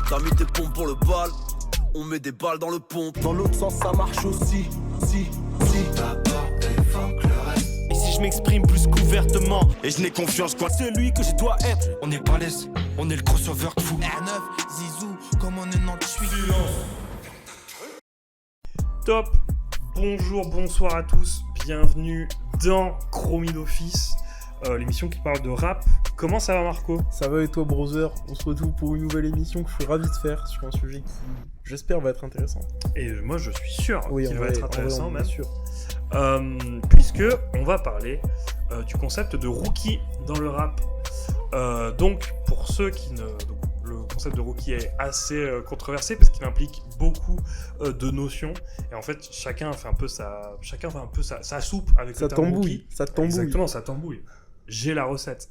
T'as mis tes pompes pour le bal, on met des balles dans le pompe. Dans l'autre sens ça marche aussi, si. D'abord évoque le reste. Et si je m'exprime plus qu'ouvertement, et je n'ai confiance quoi, celui que je dois être. on est balèze, on est le crossover de fou. R9, Zizou, comme on est 98. Top. Bonjour, bonsoir à tous. Bienvenue dans Chromie d'Office, l'émission qui parle de rap. Comment ça va, Marco ? Ça va et toi, brother ? On se retrouve pour une nouvelle émission que je suis ravi de faire sur un sujet qui, j'espère, va être intéressant. Et moi, je suis sûr qu'il va être intéressant, même. Sûr. Puisque on va parler du concept de rookie dans le rap. Donc, pour ceux qui ne... Donc, le concept de rookie est assez controversé parce qu'il implique beaucoup de notions. Et en fait, chacun fait un peu sa soupe avec le terme rookie. Ça tambouille. Exactement, ça tambouille. J'ai la recette.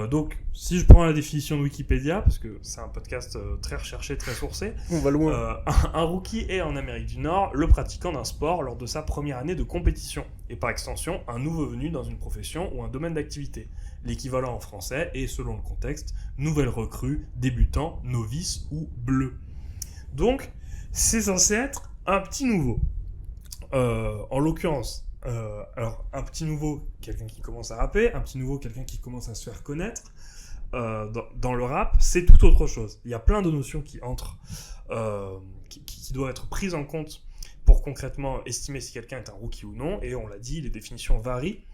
Donc, si je prends la définition de Wikipédia, parce que c'est un podcast très recherché, très sourcé, On va loin. un rookie est en Amérique du Nord le pratiquant d'un sport lors de sa première année de compétition, et par extension, un nouveau venu dans une profession ou un domaine d'activité. L'équivalent en français est, selon le contexte, nouvelle recrue, débutant, novice ou bleu. Donc, c'est censé être un petit nouveau. En l'occurrence, alors un petit nouveau, quelqu'un qui commence à rapper, un petit nouveau, quelqu'un qui commence à se faire connaître. Dans le rap, c'est tout autre chose. Il y a plein de notions qui entrent, qui doivent être prises en compte pour concrètement estimer si quelqu'un est un rookie ou non. Et on l'a dit, les définitions varient.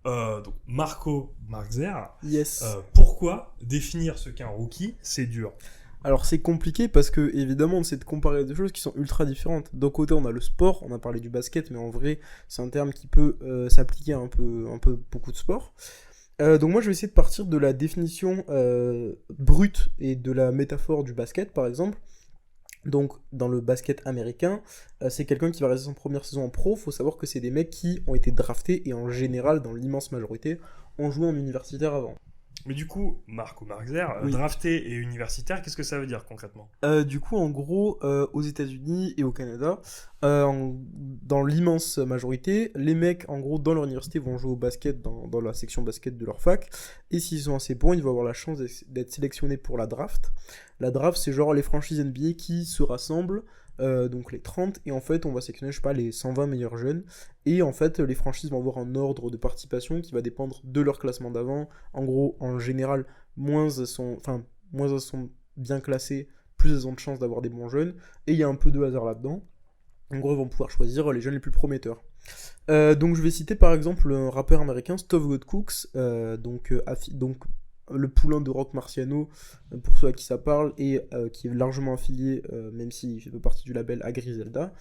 Donc Marco Marxer, Yes. pourquoi définir ce qu'est un rookie, c'est dur. Alors c'est compliqué parce que évidemment c'est de comparer deux choses qui sont ultra différentes. D'un côté on a le sport, on a parlé du basket, mais en vrai c'est un terme qui peut s'appliquer à un peu beaucoup de sports. Donc moi je vais essayer de partir de la définition brute et de la métaphore du basket par exemple. Donc dans le basket américain, c'est quelqu'un qui va rester son première saison en pro. Faut savoir que c'est des mecs qui ont été draftés et en général, dans l'immense majorité, ont joué en universitaire avant. Mais du coup, Marco Marxer, Oui. drafté et universitaire, qu'est-ce que ça veut dire concrètement ? Du coup, en gros, aux États-Unis et au Canada, dans l'immense majorité, les mecs, en gros, dans leur université, vont jouer au basket dans la section basket de leur fac. Et s'ils sont assez bons, ils vont avoir la chance d'être sélectionnés pour la draft. La draft, c'est genre les franchises NBA qui se rassemblent, donc les 30, et en fait, on va sélectionner, je sais pas, les 120 meilleurs jeunes. Et en fait, les franchises vont avoir un ordre de participation qui va dépendre de leur classement d'avant. En gros, en général, moins elles sont bien classées, plus elles ont de chances d'avoir des bons jeunes, et il y a un peu de hasard là-dedans. En gros, ils vont pouvoir choisir les jeunes les plus prometteurs. Donc je vais citer par exemple un rappeur américain, Stuff Got Cooks, donc le poulain de Rock Marciano, pour ceux à qui ça parle, et qui est largement affilié, même s'il fait partie du label, à Griselda.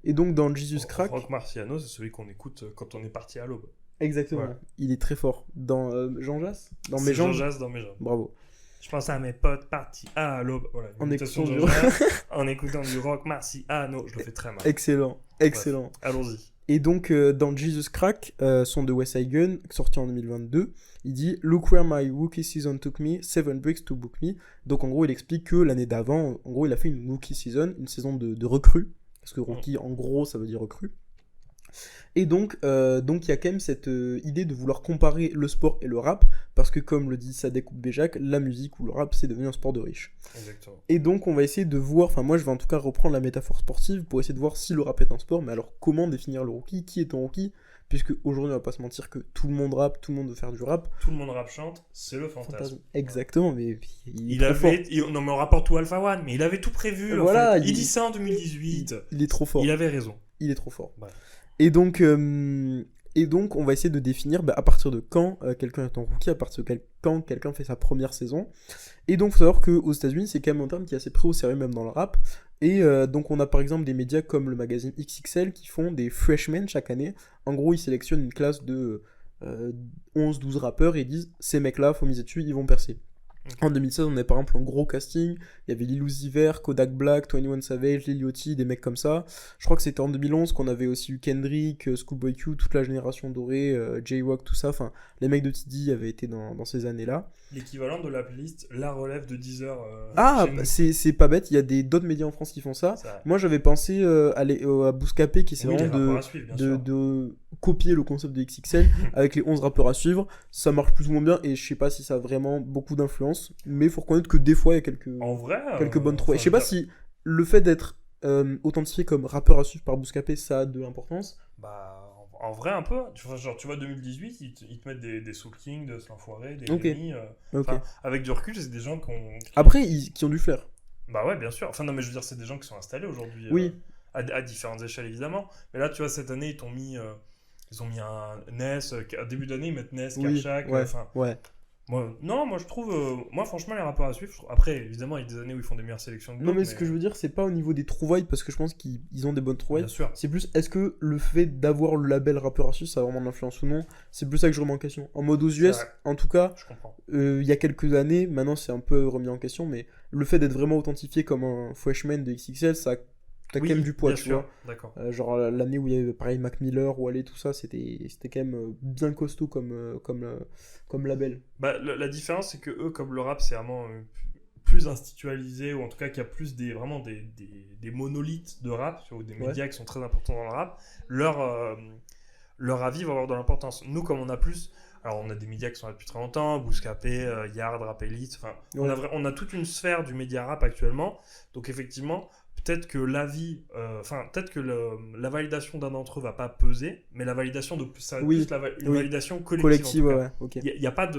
Et donc dans Jesus Crack... Rock Marciano, c'est celui qu'on écoute quand on est parti à l'aube. Exactement, Ouais. Il est très fort. Dans Jean Jass, dans C'est Mes Jean jambes. Jass dans mes jambes. Bravo. Je pense à mes potes partis à l'aube. Voilà, En imitation de écoutant Jean Jass, en écoutant du Rock Marciano. Je le fais très mal. Excellent. Bref, allons-y. Et donc, dans Jesus Crack, son de West Side Gun, sorti en 2022, il dit « Look where my rookie season took me, 7 bricks to book me ». Donc, en gros, il explique que l'année d'avant, en gros, il a fait une rookie season, une saison de recrue. Parce que rookie, en gros, ça veut dire recrue. Et donc, il y a quand même cette idée de vouloir comparer le sport et le rap, parce que comme le dit Sadek Béjac, la musique ou le rap, c'est devenu un sport de riches. Exactement. Et donc, on va essayer de voir, enfin moi je vais en tout cas reprendre la métaphore sportive pour essayer de voir si le rap est un sport, mais alors comment définir le rookie ? Qui est un rookie ? Puisque aujourd'hui, on va pas se mentir que tout le monde rappe, tout le monde veut faire du rap. Tout le monde rap chante, c'est le fantasme. Exactement, mais il est Il trop avait, fort. non mais on rapporte tout Alpha One, mais il avait tout prévu. Voilà, en fait. Il dit ça en 2018. Il est trop fort. Il avait raison. Il est trop fort. Ouais. Et donc, on va essayer de définir à partir de quand quelqu'un est en rookie, à partir de quand quelqu'un fait sa première saison. Et donc, il faut savoir qu'aux États-Unis, c'est quand même un terme qui est assez pris au sérieux, même dans le rap. Et donc, on a par exemple des médias comme le magazine XXL qui font des freshmen chaque année. En gros, ils sélectionnent une classe de 11-12 rappeurs et disent ces mecs-là, faut miser dessus, ils vont percer. En 2016, on avait par exemple un gros casting. Il y avait Lil Uzi Vert, Kodak Black, 21 Savage, Lil Yachty, des mecs comme ça. Je crois que c'était en 2011 qu'on avait aussi eu Kendrick, Schoolboy Q, toute la génération dorée, J-Walk, tout ça. Enfin, les mecs de TD avaient été dans ces années-là. L'équivalent de la playlist La Relève de Deezer. Ah, chez nous. c'est pas bête. Il y a d'autres médias en France qui font ça. Moi, j'avais pensé à Bouscapé qui essaie Oui, les vraiment rappeurs à suivre, bien sûr. de copier le concept de XXL avec les 11 rappeurs à suivre. Ça marche plus ou moins bien et je sais pas si ça a vraiment beaucoup d'influence. pense, mais il faut reconnaître que des fois il y a quelques bonnes trouvailles. Je sais pas si le fait d'être authentifié comme rappeur à suivre par Bouscapé, ça a de l'importance. Bah, en vrai, un peu. Tu vois 2018, ils te mettent des Soul King, de Slinfoiré, des Ok. Rémi. Ok. Avec du recul, c'est des gens qui Après, qui ont du flair. Bah ouais, bien sûr. Enfin, non, mais je veux dire, c'est des gens qui sont installés aujourd'hui. Oui. À différentes échelles, évidemment. Mais là, tu vois, cette année, ils ont mis un Ness. À début d'année, ils mettent Ness, Oui, Karchak. ouais, Enfin, ouais. moi, je trouve. Moi, franchement, les rappeurs à suivre. Après, évidemment, il y a des années où ils font des meilleures sélections que Non, d'autres. mais ce que je veux dire, c'est pas au niveau des trouvailles, parce que je pense qu'ils ont des bonnes trouvailles. Bien sûr. C'est plus, est-ce que le fait d'avoir le label rappeur à suivre, ça a vraiment de l'influence ou non? C'est plus ça que je remets en question. En mode aux US, vrai. en tout cas, Je comprends. il y a quelques années, maintenant c'est un peu remis en question, mais le fait d'être vraiment authentifié comme un freshman de XXL, ça t'as Oui, quand même du poids, bien tu sûr. vois. D'accord. Genre l'année où il y avait pareil Mac Miller ou Allé, tout ça, c'était quand même bien costaud comme label. Bah, la différence, c'est que eux, comme le rap, c'est vraiment plus institutionnalisé, ou en tout cas qu'il y a plus vraiment des monolithes de rap, ou des médias qui sont très importants dans le rap, leur avis va avoir de l'importance. Nous, comme on a plus... Alors, on a des médias qui sont là depuis très longtemps, Bouscapé, Yard, Rap Elite, enfin, on a toute une sphère du média rap actuellement, donc effectivement... Peut-être que l'avis, peut-être que la validation d'un d'entre eux va pas peser, mais la validation de ça va être plus une validation collective. Ouais, ok.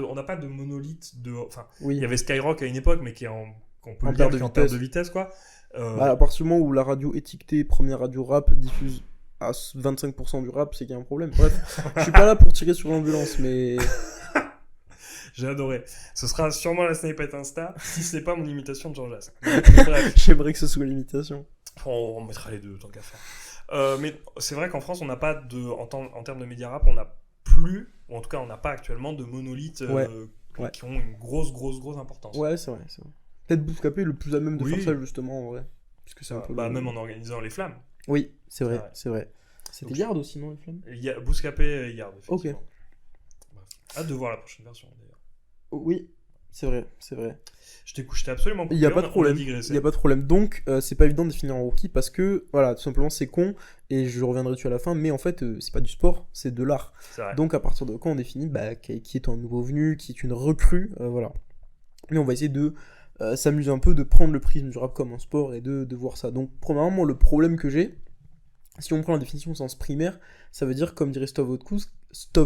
On n'a pas de monolithe de. Enfin, Oui. il y avait Skyrock à une époque, mais qu'on peut En le dire perte de en vitesse. perte de vitesse, quoi. Bah, à partir du moment où la radio étiquetée première radio rap diffuse à 25% du rap, c'est qu'il y a un problème. Bref, je suis pas là pour tirer sur l'ambulance, mais J'ai adoré. Ce sera sûrement la Snipette Insta, si c'est pas mon imitation de Jean Jass. Bref, j'aimerais que ce soit l'imitation. on mettra les deux, tant qu'à faire. Mais c'est vrai qu'en France, on n'a pas en termes de média rap, on n'a plus, ou en tout cas, on n'a pas actuellement de monolithes qui ont une grosse importance. Ouais, c'est vrai. Peut-être Bouscapé est le plus à même de faire ça, justement, en vrai. Parce que c'est un peu. Même en organisant les flammes. Oui, c'est vrai, Ouais. c'est vrai. C'était Donc, Yard aussi, non, les flammes? Il y a Bouscapé et Yard, effectivement. Ok. Bref. Hâte de voir la prochaine version, d'ailleurs. Oui, c'est vrai. J'étais absolument Il n'y a coupé, pas de problème. digressé. Il n'y a pas de problème. Donc, c'est pas évident de définir un rookie parce que, voilà, tout simplement, c'est con. Et je reviendrai dessus à la fin. Mais en fait, c'est pas du sport, c'est de l'art. C'est vrai. Donc, à partir de quand on définit qui est un nouveau venu, qui est une recrue, voilà. Mais on va essayer de s'amuser un peu, de prendre le prisme du rap comme un sport et de voir ça. Donc, premièrement, moi, le problème que j'ai, si on prend la définition au sens primaire, ça veut dire, comme dirait Stove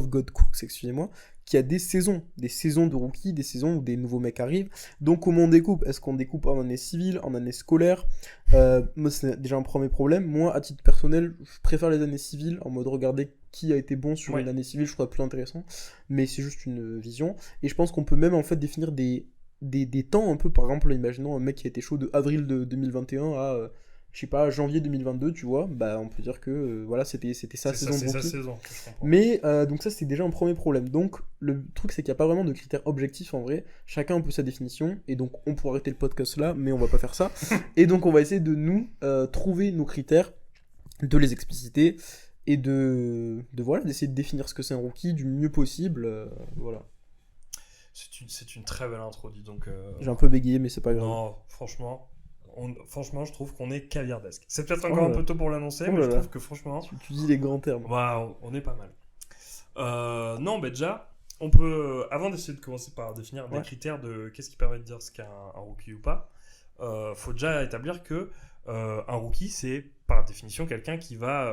God Cooks, excusez-moi, qu'il y a des saisons de rookies, des saisons où des nouveaux mecs arrivent. Donc comment on découpe? Est-ce qu'on découpe en année civile, en année scolaire? Moi, c'est déjà un premier problème. Moi, à titre personnel, je préfère les années civiles, en mode regarder qui a été bon sur une année civile, je trouve ça plus intéressant. Mais c'est juste une vision. Et je pense qu'on peut même en fait définir des temps un peu, par exemple, imaginons un mec qui a été chaud de avril de 2021 à... je sais pas, janvier 2022, tu vois, on peut dire que voilà, c'était sa saison. C'est sa saison, je comprends. Mais donc ça, c'est déjà un premier problème. Donc le truc, c'est qu'il n'y a pas vraiment de critères objectifs en vrai. Chacun a un peu sa définition, et donc on pourrait arrêter le podcast là, mais on va pas faire ça. Et donc on va essayer de nous trouver nos critères, de les expliciter, et d'essayer de définir ce que c'est un rookie du mieux possible, voilà. C'est une très belle intro, dis donc. J'ai un peu bégayé, mais c'est pas grave. Non, franchement, je trouve qu'on est caviardesque. C'est peut-être encore un peu tôt pour l'annoncer, mais je trouve que franchement... Tu dis les grands termes. On est pas mal. Non, déjà, on peut... avant d'essayer de commencer par définir des critères de qu'est-ce qui permet de dire ce qu'est un rookie ou pas, faut déjà établir que un rookie, c'est par définition quelqu'un qui va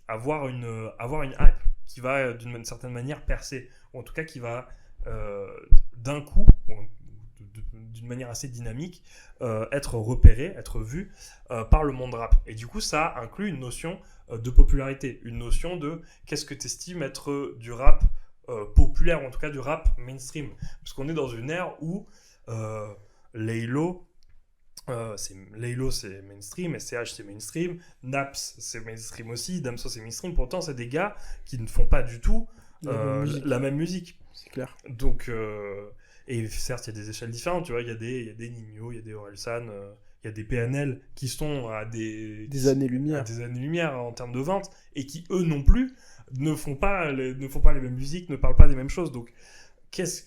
avoir une hype, qui va d'une certaine manière percer, ou en tout cas qui va d'un coup, d'une manière assez dynamique, être repéré, être vu par le monde rap. Et du coup, ça inclut une notion de popularité, une notion de qu'est-ce que tu estimes être du rap populaire, ou en tout cas du rap mainstream. Parce qu'on est dans une ère où Laylo, c'est mainstream, SCH c'est mainstream, Naps c'est mainstream aussi, Damso c'est mainstream, pourtant c'est des gars qui ne font pas du tout la même musique. C'est clair. Donc, et certes, il y a des échelles différentes, tu vois, il y a des Nino, il y a des Orelsan, il y a des PNL qui sont à des années-lumière en termes de vente, et qui, eux non plus, ne font pas les mêmes musiques, ne parlent pas des mêmes choses. Donc,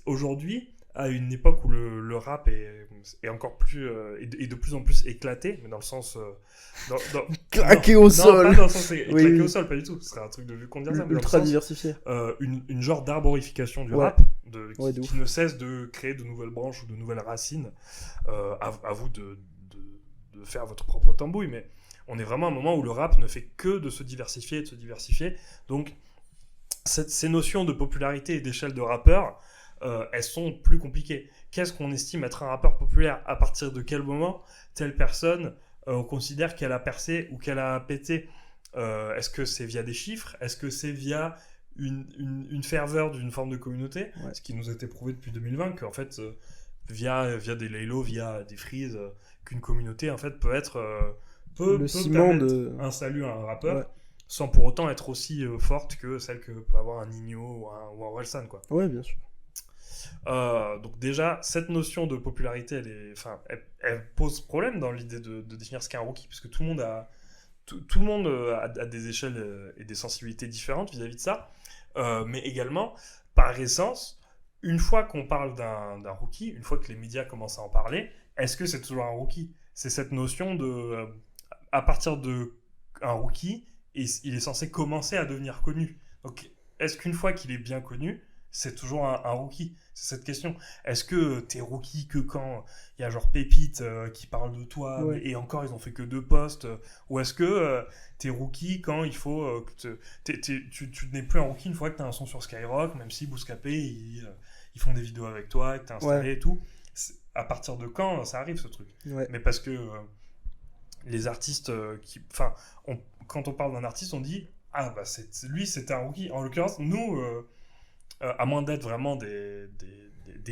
aujourd'hui, à une époque où le rap est encore plus est de plus en plus éclaté, mais dans le sens Claqué au sol. Non, pas dans le sens claqué Oui. au sol, pas du tout. Ce serait un truc de vieux qu'on dire ça, mais dans le Ultra sens, diversifié. une genre d'arborification du Ouais. rap Ouais, de qui ne cesse de créer de nouvelles branches ou de nouvelles racines. À vous de faire votre propre tambouille, mais on est vraiment à un moment où le rap ne fait que de se diversifier et de se diversifier. Donc ces notions de popularité et d'échelle de rappeur, elles sont plus compliquées. Qu'est-ce qu'on estime être un rappeur populaire? À partir de quel moment telle personne, on considère qu'elle a percé ou qu'elle a pété? Est-ce que c'est via des chiffres? Est-ce que c'est via une ferveur d'une forme de communauté? Ouais. Ce qui nous a été prouvé depuis 2020, qu'en fait, via des Laylo, via des Freeze, qu'une communauté en fait peut Le ciment permettre de... un salut à un rappeur, Ouais. sans pour autant être aussi forte que celle que peut avoir un Nino ou un Orelsan, quoi. Ouais, bien sûr. Donc déjà, cette notion de popularité, elle pose problème dans l'idée de définir ce qu'est un rookie, parce que tout le monde a des échelles et des sensibilités différentes vis-à-vis de ça, mais également, par essence, une fois qu'on parle d'un rookie, une fois que les médias commencent à en parler, est-ce que c'est toujours un rookie? C'est cette notion de... à partir de un rookie, il est censé commencer à devenir connu. Donc, est-ce qu'une fois qu'il est bien connu, c'est toujours un rookie? C'est cette question. Est-ce que t'es rookie que quand il y a genre Pépite qui parle de toi, Ouais. et encore ils ont fait que 2 posts, ou est-ce que t'es rookie quand il faut que tu n'es plus un rookie une fois que t'as un son sur Skyrock, même si Bouscapé ils font des vidéos avec toi, que t'es installé et tout. À partir de quand ça arrive ce truc? Ouais. Mais parce que les artistes quand on parle d'un artiste, on dit ah bah lui c'était un rookie. En l'occurrence, nous, à moins d'être vraiment des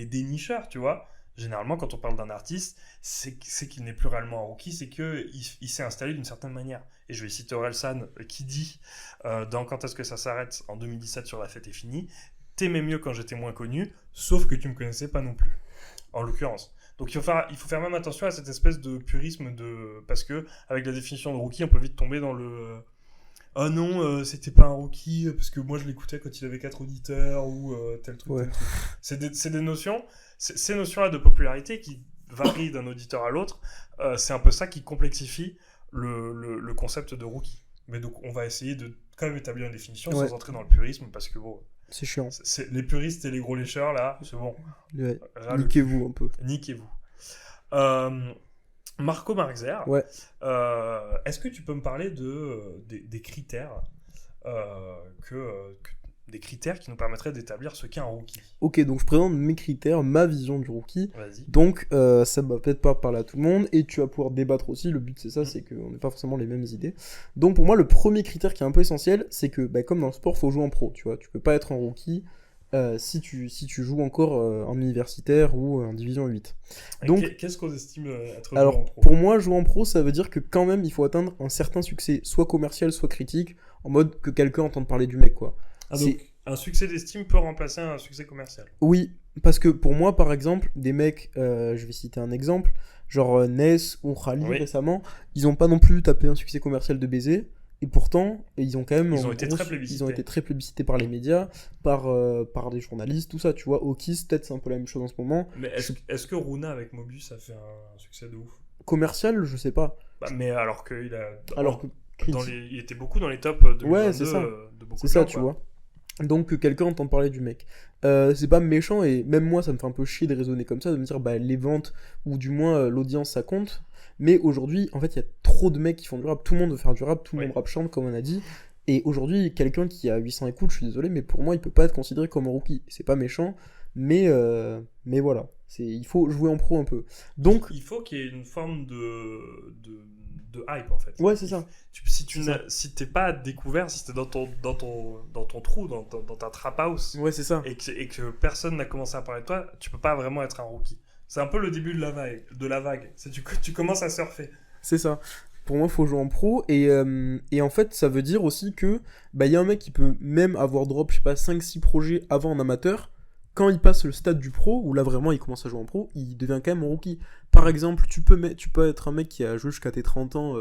dénicheurs, tu vois, généralement quand on parle d'un artiste, c'est qu'il n'est plus réellement un rookie, c'est qu'il s'est installé d'une certaine manière. Et je vais citer Orelsan qui dit dans Quand est-ce que ça s'arrête en 2017 sur La fête est finie, t'aimais mieux quand j'étais moins connu, sauf que tu me connaissais pas non plus. En l'occurrence. Donc il faut faire même attention à cette espèce de purisme parce que avec la définition de rookie, on peut vite tomber dans le ah non, c'était pas un rookie parce que moi je l'écoutais quand il avait 4 auditeurs ou tel truc, Ouais. tel truc. C'est des notions, ces notions-là de popularité qui varient d'un auditeur à l'autre, c'est un peu ça qui complexifie le concept de rookie. Mais donc on va essayer de quand même établir une définition Ouais. sans entrer dans le purisme parce que bon, C'est chiant. les puristes et les gros lécheurs là, c'est bon. Ouais. Ras le Niquez-vous un peu. Niquez-vous. Marco Marxer, Ouais. est-ce que tu peux me parler des critères des critères qui nous permettraient d'établir ce qu'est un rookie? Ok, donc je présente mes critères, ma vision du rookie. Vas-y. Donc, ça va peut-être pas parler à tout le monde, et tu vas pouvoir débattre aussi. Le but, c'est ça, c'est qu'on n'ait pas forcément les mêmes idées. Donc, pour moi, le premier critère qui est un peu essentiel, c'est que, bah, comme dans le sport, faut jouer en pro, tu vois. Tu peux pas être un rookie si tu joues encore en universitaire ou en division 8. Donc, Qu'est-ce qu'on estime être alors, joueur en pro? pour moi, jouer en pro, ça veut dire que quand même, il faut atteindre un certain succès, soit commercial, soit critique, en mode que quelqu'un entende parler du mec, quoi. Ah, c'est- donc, un succès d'estime peut remplacer un succès commercial. Oui, parce que pour moi, par exemple, des mecs, je vais citer un exemple, genre Ness ou Khali Oui. récemment, ils ont pas non plus tapé un succès commercial de baiser, et pourtant, ils ont quand même... Ils ont en été gros, très plébiscités. Ils ont été très plébiscités par les médias, par des journalistes, tout ça, tu vois. Okis, peut-être c'est un peu la même chose en ce moment. Mais est-ce que Runa avec Mobius a fait un succès de ouf? Commercial, je sais pas. Bah, mais alors qu'il a... Alors que il était beaucoup dans les tops 2022 Ouais, c'est ça. de beaucoup c'est de ça, gens, tu quoi. vois. Donc que quelqu'un entende parler du mec. C'est pas méchant, et même moi ça me fait un peu chier de raisonner comme ça, de me dire bah les ventes, ou du moins l'audience ça compte. Mais aujourd'hui, en fait, il y a trop de mecs qui font du rap, tout le monde veut faire du rap, tout le Oui. monde rap chante comme on a dit. Et aujourd'hui, quelqu'un qui a 800 écoutes, je suis désolé, mais pour moi il peut pas être considéré comme un rookie. C'est pas méchant, mais voilà. Il faut jouer en pro un peu. Donc, Il faut qu'il y ait une forme de hype en fait. ouais, c'est ça. Si t'es pas découvert, si t'es dans ton trou, dans ta trap house, Ouais, c'est ça. et que personne n'a commencé à parler de toi, tu peux pas vraiment être un rookie. C'est un peu le début de la vague. C'est tu commences à surfer. C'est ça. Pour moi, il faut jouer en pro. Et en fait, ça veut dire aussi que bah, y a un mec qui peut même avoir drop, je sais pas, 5-6 projets avant en amateur. Quand il passe le stade du pro, où là vraiment il commence à jouer en pro, il devient quand même un rookie. Par exemple, tu peux être un mec qui a joué jusqu'à tes 30 ans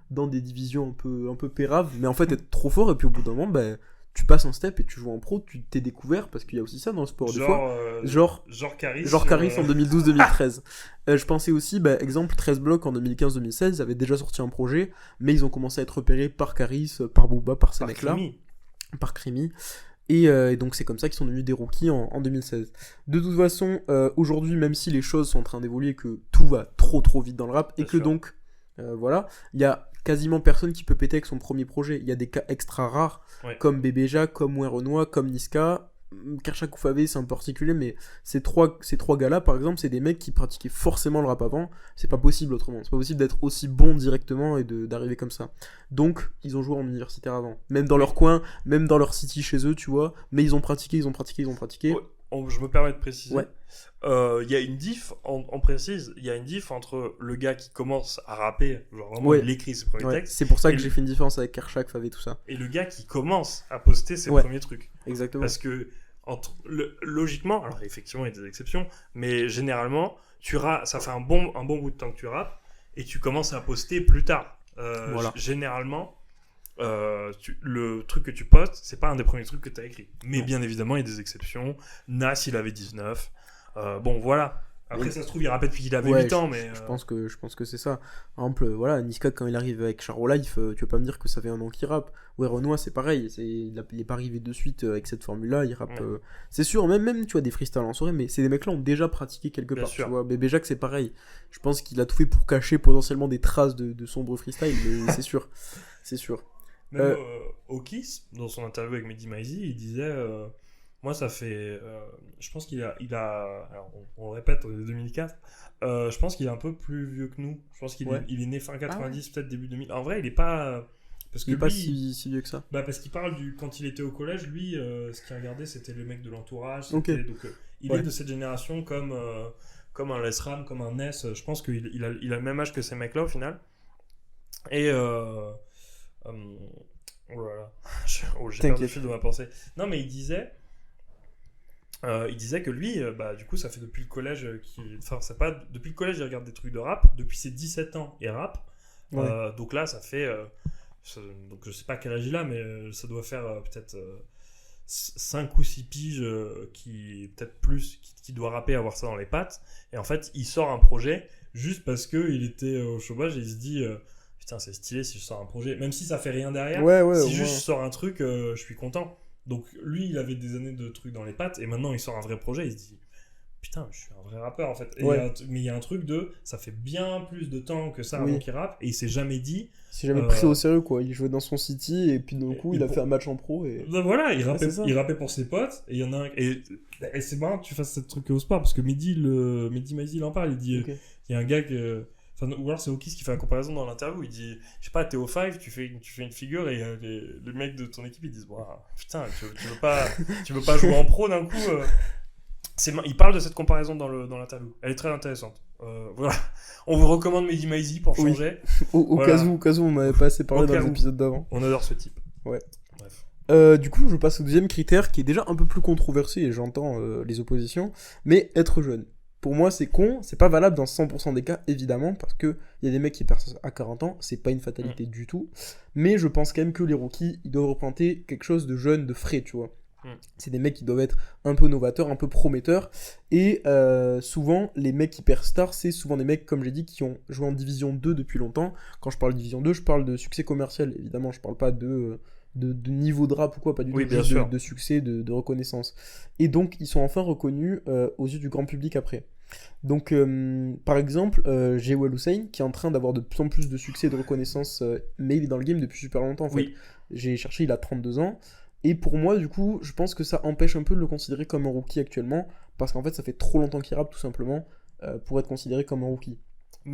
dans des divisions un peu péraves, mais en fait être trop fort, et puis au bout d'un moment, bah, tu passes un step et tu joues en pro, tu t'es découvert, parce qu'il y a aussi ça dans le sport des fois. Genre Caris. Genre Caris en 2012-2013. Je pensais aussi, exemple 13 blocs en 2015-2016, ils avaient déjà sorti un projet, mais ils ont commencé à être repérés par Caris, par Booba, par ces mecs-là. Par Crémy. Et donc c'est comme ça qu'ils sont devenus des rookies en 2016. De toute façon, aujourd'hui, même si les choses sont en train d'évoluer, que tout va trop vite dans le rap, et que donc, voilà, il y a quasiment personne qui peut péter avec son premier projet. Il y a des cas extra rares, comme Bébé Jacques, comme Ouin Renoir, comme Niska. Kershak ou Favé, c'est un peu particulier, mais ces trois gars-là, par exemple, c'est des mecs qui pratiquaient forcément le rap avant. C'est pas possible autrement. C'est pas possible d'être aussi bon directement et d'arriver comme ça. Donc, ils ont joué en universitaire avant. Même dans leur coin, même dans leur city chez eux, tu vois. Mais ils ont pratiqué. Je me permets de préciser. Il y a une diff, on précise, il y a une diff entre le gars qui commence à rapper, genre vraiment il écrit ses premiers textes. C'est pour ça que j'ai fait une différence avec Kershak, Favé, tout ça. Et le gars qui commence à poster ses premiers trucs. Exactement. Parce que, logiquement, alors effectivement il y a des exceptions, mais généralement, ça fait un bon bout de temps que tu rappes, et tu commences à poster plus tard. Généralement, le truc que tu postes, c'est pas un des premiers trucs que tu as écrit. Mais bien évidemment, il y a des exceptions. Nas, il avait 19. Bon, voilà. Après, ça se trouve, il rappelle depuis qu'il avait 8 ans, mais... Je pense que c'est ça. Par exemple, Niska, quand il arrive avec Charo Life, tu vas pas me dire que ça fait un an qu'il rappe. Ouais, Renoir, c'est pareil. Il est pas arrivé de suite avec cette formule-là, il rappe... C'est sûr, même, tu vois, des freestyles en soirée, mais ces mecs-là ont déjà pratiqué quelque part, tu vois. Bébé Jacques, c'est pareil. Je pense qu'il a tout fait pour cacher potentiellement des traces de sombre freestyle, mais c'est sûr. C'est sûr. Même Okis, dans son interview avec Mehdi Maizi, il disait... Moi, ça fait... je pense qu'il a... Alors, on le répète, on est 2004. Je pense qu'il est un peu plus vieux que nous. Je pense qu'il il est né fin 90, peut-être début 2000. En vrai, il est pas... Parce que il est pas si vieux que ça. Parce qu'il parle quand il était au collège, lui, ce qu'il regardait, c'était les mecs de l'entourage. Donc, il est de cette génération comme un Les Ram, comme un Ness. Je pense qu'il a le même âge que ces mecs-là, au final. Et... Oh là là, j'ai perdu le fil de ma pensée. Non, mais il disait que lui, du coup, ça fait depuis le collège c'est pas depuis le collège, il regarde des trucs de rap. Depuis ses 17 ans, il rappe. Donc là, ça fait... donc je sais pas quel âge il a, mais ça doit faire peut-être 5 ou 6 piges, peut-être plus, qui doit rapper, avoir ça dans les pattes. Et en fait, il sort un projet juste parce qu'il était au chômage et il se dit... Putain, c'est stylé si je sors un projet, même si ça fait rien derrière. Si juste je sors un truc, je suis content. Donc lui, il avait des années de trucs dans les pattes, et maintenant il sort un vrai projet, il se dit putain, je suis un vrai rappeur en fait. Mais il y a un truc ça fait bien plus de temps que ça avant qu'il rappe, et il s'est jamais dit. Il s'est jamais pris au sérieux, quoi. Il jouait dans son city, et puis d'un coup, il a fait un match en pro. Et... voilà, il rappait pour ses potes, et il y en a un. Et c'est marrant que tu fasses ce truc au sport, parce que Mehdi Maizi, il en parle, il dit il y a un gars que. Ou alors c'est Okis qui fait la comparaison dans l'interview, il dit, je sais pas, t'es au 5, tu fais une figure, et les mecs de ton équipe ils disent putain, tu veux pas jouer en pro d'un coup il parle de cette comparaison dans l'interview, elle est très intéressante. Voilà, on vous recommande Mehdi Maizi pour changer. Au cas où on m'avait pas assez parlé dans les épisodes d'avant. On adore ce type. Bref. Du coup je passe au deuxième critère qui est déjà un peu plus controversé, et j'entends les oppositions, mais être jeune. Pour moi, c'est con, c'est pas valable dans 100% des cas, évidemment, parce qu'il y a des mecs qui percent à 40 ans, c'est pas une fatalité du tout, mais je pense quand même que les rookies, ils doivent représenter quelque chose de jeune, de frais, tu vois. C'est des mecs qui doivent être un peu novateurs, un peu prometteurs, et souvent, les mecs qui percent tard, c'est souvent des mecs, comme j'ai dit, qui ont joué en Division 2 depuis longtemps. Quand je parle de Division 2, je parle de succès commercial, évidemment, je parle pas de niveau de rap ou quoi, pas du tout, juste de succès, de reconnaissance. Et donc, ils sont enfin reconnus aux yeux du grand public après. Donc, par exemple, j'ai Jewel Hussein qui est en train d'avoir de plus en plus de succès et de reconnaissance, mais il est dans le game depuis super longtemps en fait. J'ai cherché, il a 32 ans. Et pour moi, du coup, je pense que ça empêche un peu de le considérer comme un rookie actuellement, parce qu'en fait, ça fait trop longtemps qu'il rappe tout simplement pour être considéré comme un rookie.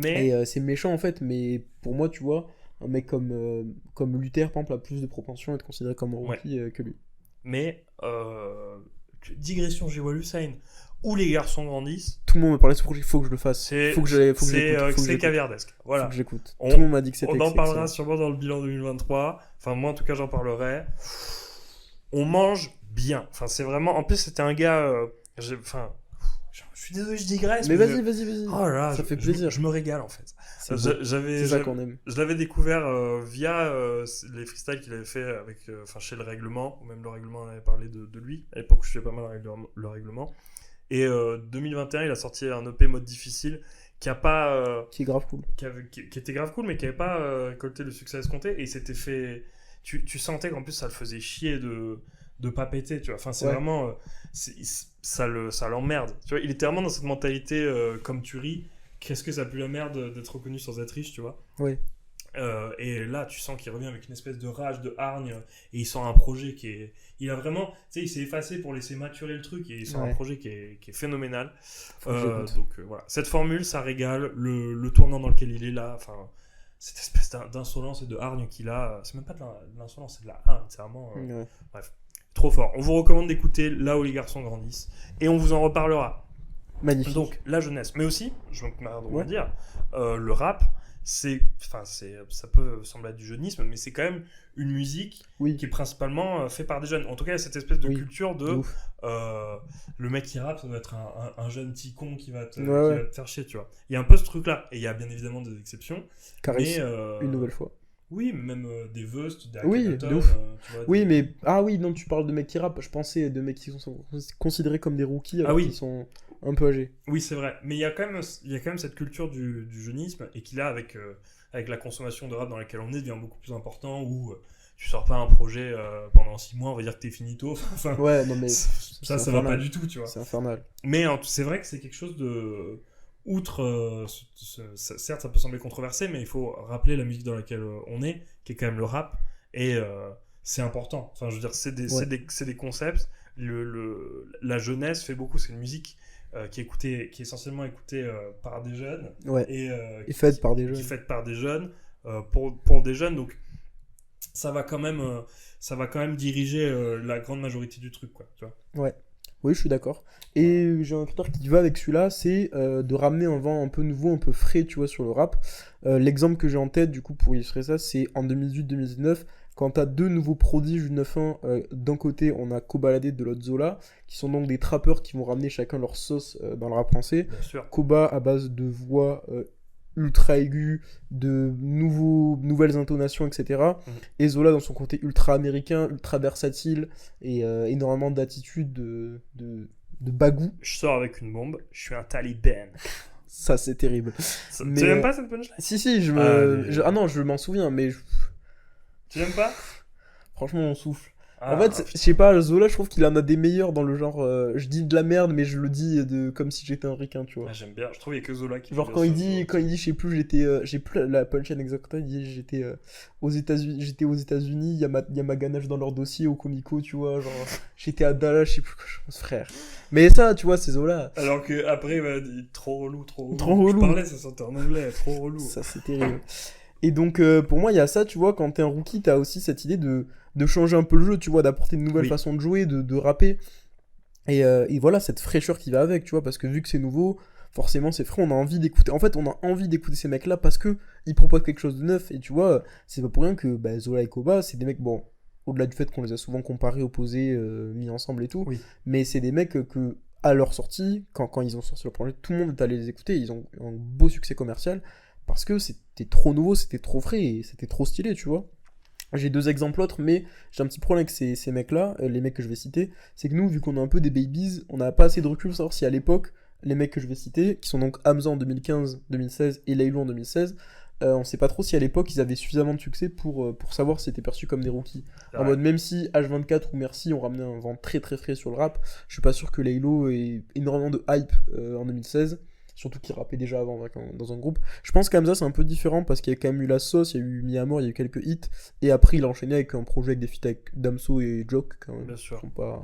Et c'est méchant en fait, mais pour moi, tu vois, un mec comme Luther, par exemple, a plus de propension à être considéré comme un rookie que lui. Mais, digression Jewel Hussein, où les garçons grandissent. Tout le monde me parlait de ce projet, il faut que je le fasse. C'est caviardesque. Voilà. Faut que j'écoute. Tout le monde m'a dit que c'était excellent. On en parlera sûrement dans le bilan 2023. Enfin, moi en tout cas, j'en parlerai. On mange bien. Enfin, c'est vraiment. En plus, c'était un gars. Je Je suis désolé, je digresse. Mais vas-y. Oh là là, Ça fait plaisir. Je me régale en fait. C'est ça qu'on aime. Je l'avais découvert via les freestyles qu'il avait fait avec, chez le règlement, ou même le règlement en avait parlé de lui. À l'époque, je suivais pas mal le règlement. Et 2021, il a sorti un EP mode difficile qui a pas. Qui est grave cool. Qui était grave cool, mais qui avait pas récolté le succès escompté. Et il s'était fait. Tu sentais qu'en plus, ça le faisait chier de pas péter, tu vois. Enfin, c'est vraiment. Ça l'emmerde. Tu vois, il était vraiment dans cette mentalité comme tu ris. Qu'est-ce que ça pue la merde d'être reconnu sans être riche, tu vois. Oui. Et là, tu sens qu'il revient avec une espèce de rage, de hargne, et il sent un projet qui est... Il a vraiment... Tu sais, il s'est effacé pour laisser maturer le truc, et il sent un projet qui est phénoménal. Donc voilà, cette formule, ça régale, le tournant dans lequel il est là, enfin, cette espèce d'insolence et de hargne qu'il a, c'est même pas de l'insolence, c'est de la hargne, c'est vraiment... Bref, trop fort. On vous recommande d'écouter Là où les garçons grandissent, et on vous en reparlera. Magnifique. Donc, la jeunesse, mais aussi, je me dire, le rap, ça peut sembler être du jeunisme, mais c'est quand même une musique qui est principalement faite par des jeunes. En tout cas, il y a cette espèce de culture de le mec qui rappe, ça doit être un jeune petit con qui va te faire chier, tu vois. Il y a un peu ce truc-là, et il y a bien évidemment des exceptions. Caris, une nouvelle fois. Oui, même des Veust, des Akhenaton, de ouf. Oui, mais... Ah oui, non, tu parles de mecs qui rappent. Je pensais de mecs qui sont considérés comme des rookies, alors qu'ils sont un peu âgés. Oui, c'est vrai. Mais il y a quand même cette culture du jeunisme, et qui là, avec la consommation de rap dans laquelle on est, devient beaucoup plus important, où tu sors pas un projet pendant 6 mois, on va dire que t'es finito. Enfin, ouais, non mais... ça va pas du tout, tu vois. C'est infernal. Mais c'est vrai que c'est quelque chose de... Outre, certes ça peut sembler controversé, mais il faut rappeler la musique dans laquelle on est, qui est quand même le rap, et c'est important. Enfin, je veux dire, c'est des concepts. La jeunesse fait beaucoup, c'est une musique qui est essentiellement écoutée par des jeunes, et faite par des jeunes. Qui est faite par des jeunes, pour des jeunes, donc ça va quand même diriger la grande majorité du truc, quoi, tu vois. Ouais. Oui, je suis d'accord. Et j'ai un critère qui va avec celui-là, c'est de ramener un vent un peu nouveau, un peu frais, tu vois, sur le rap. L'exemple que j'ai en tête, du coup, pour illustrer ça, c'est en 2018-2019, quand t'as 2 nouveaux prodiges du 9-1. D'un côté, on a Kobalade de l'autre Zola, qui sont donc des trappeurs qui vont ramener chacun leur sauce dans le rap français. Bien sûr. Koba à base de voix ultra aiguë, de nouvelles intonations, etc. Et Zola dans son côté ultra américain, ultra versatile, et énormément d'attitude, de bagou. Je sors avec une bombe, je suis un taliban. Ça, c'est terrible. Mais tu n'aimes pas cette punchline ? Si, non, je m'en souviens, mais... Tu n'aimes pas ? Franchement, on souffle. En fait, je sais pas, Zola, je trouve qu'il en a des meilleurs dans le genre... je dis de la merde, mais je le dis comme si j'étais un ricain, tu vois. J'aime bien, je trouve qu'il y a que Zola qui... Genre quand il dit, je sais plus, j'ai plus la punchline exacte, il dit j'étais aux États-Unis, il y a ma ganache dans leur dossier au Comico, tu vois, genre j'étais à Dallas, je sais plus quoi, je pense, frère. Mais ça, tu vois, c'est Zola. Alors que après, il va dire trop relou. Je parlais, ça sentait en anglais, trop relou. Ça, c'est terrible. Et donc, pour moi, il y a ça, tu vois, quand t'es un rookie, t'as aussi cette idée de changer un peu le jeu, tu vois, d'apporter une nouvelle façon de jouer, de rapper. Et voilà, cette fraîcheur qui va avec, tu vois, parce que vu que c'est nouveau, forcément, c'est frais, on a envie d'écouter. En fait, on a envie d'écouter ces mecs-là parce qu'ils proposent quelque chose de neuf. Et tu vois, c'est pas pour rien que Zola et Koba, c'est des mecs, bon, au-delà du fait qu'on les a souvent comparés, opposés, mis ensemble et tout, mais c'est des mecs que, à leur sortie, quand ils ont sorti leur projet, tout le monde est allé les écouter, ils ont un beau succès commercial. Parce que c'était trop nouveau, c'était trop frais et c'était trop stylé, tu vois. J'ai 2 exemples autres, mais j'ai un petit problème avec ces mecs-là, les mecs que je vais citer. C'est que nous, vu qu'on est un peu des babies, on n'a pas assez de recul pour savoir si à l'époque, les mecs que je vais citer, qui sont donc Hamza en 2015-2016 et Laylo en 2016, on sait pas trop si à l'époque ils avaient suffisamment de succès pour savoir si c'était perçu comme des rookies. En mode, même si H24 ou Merci ont ramené un vent très très frais sur le rap, je suis pas sûr que Laylo ait énormément de hype en 2016. Surtout qu'il rappait déjà avant dans un groupe. Je pense qu'Hamza c'est un peu différent parce qu'il y a quand même eu la sauce, il y a eu Mis à mort, il y a eu quelques hits, et après il a enchaîné avec un projet avec des feats avec Damso et Joke quand même. Bien sûr. Qui sont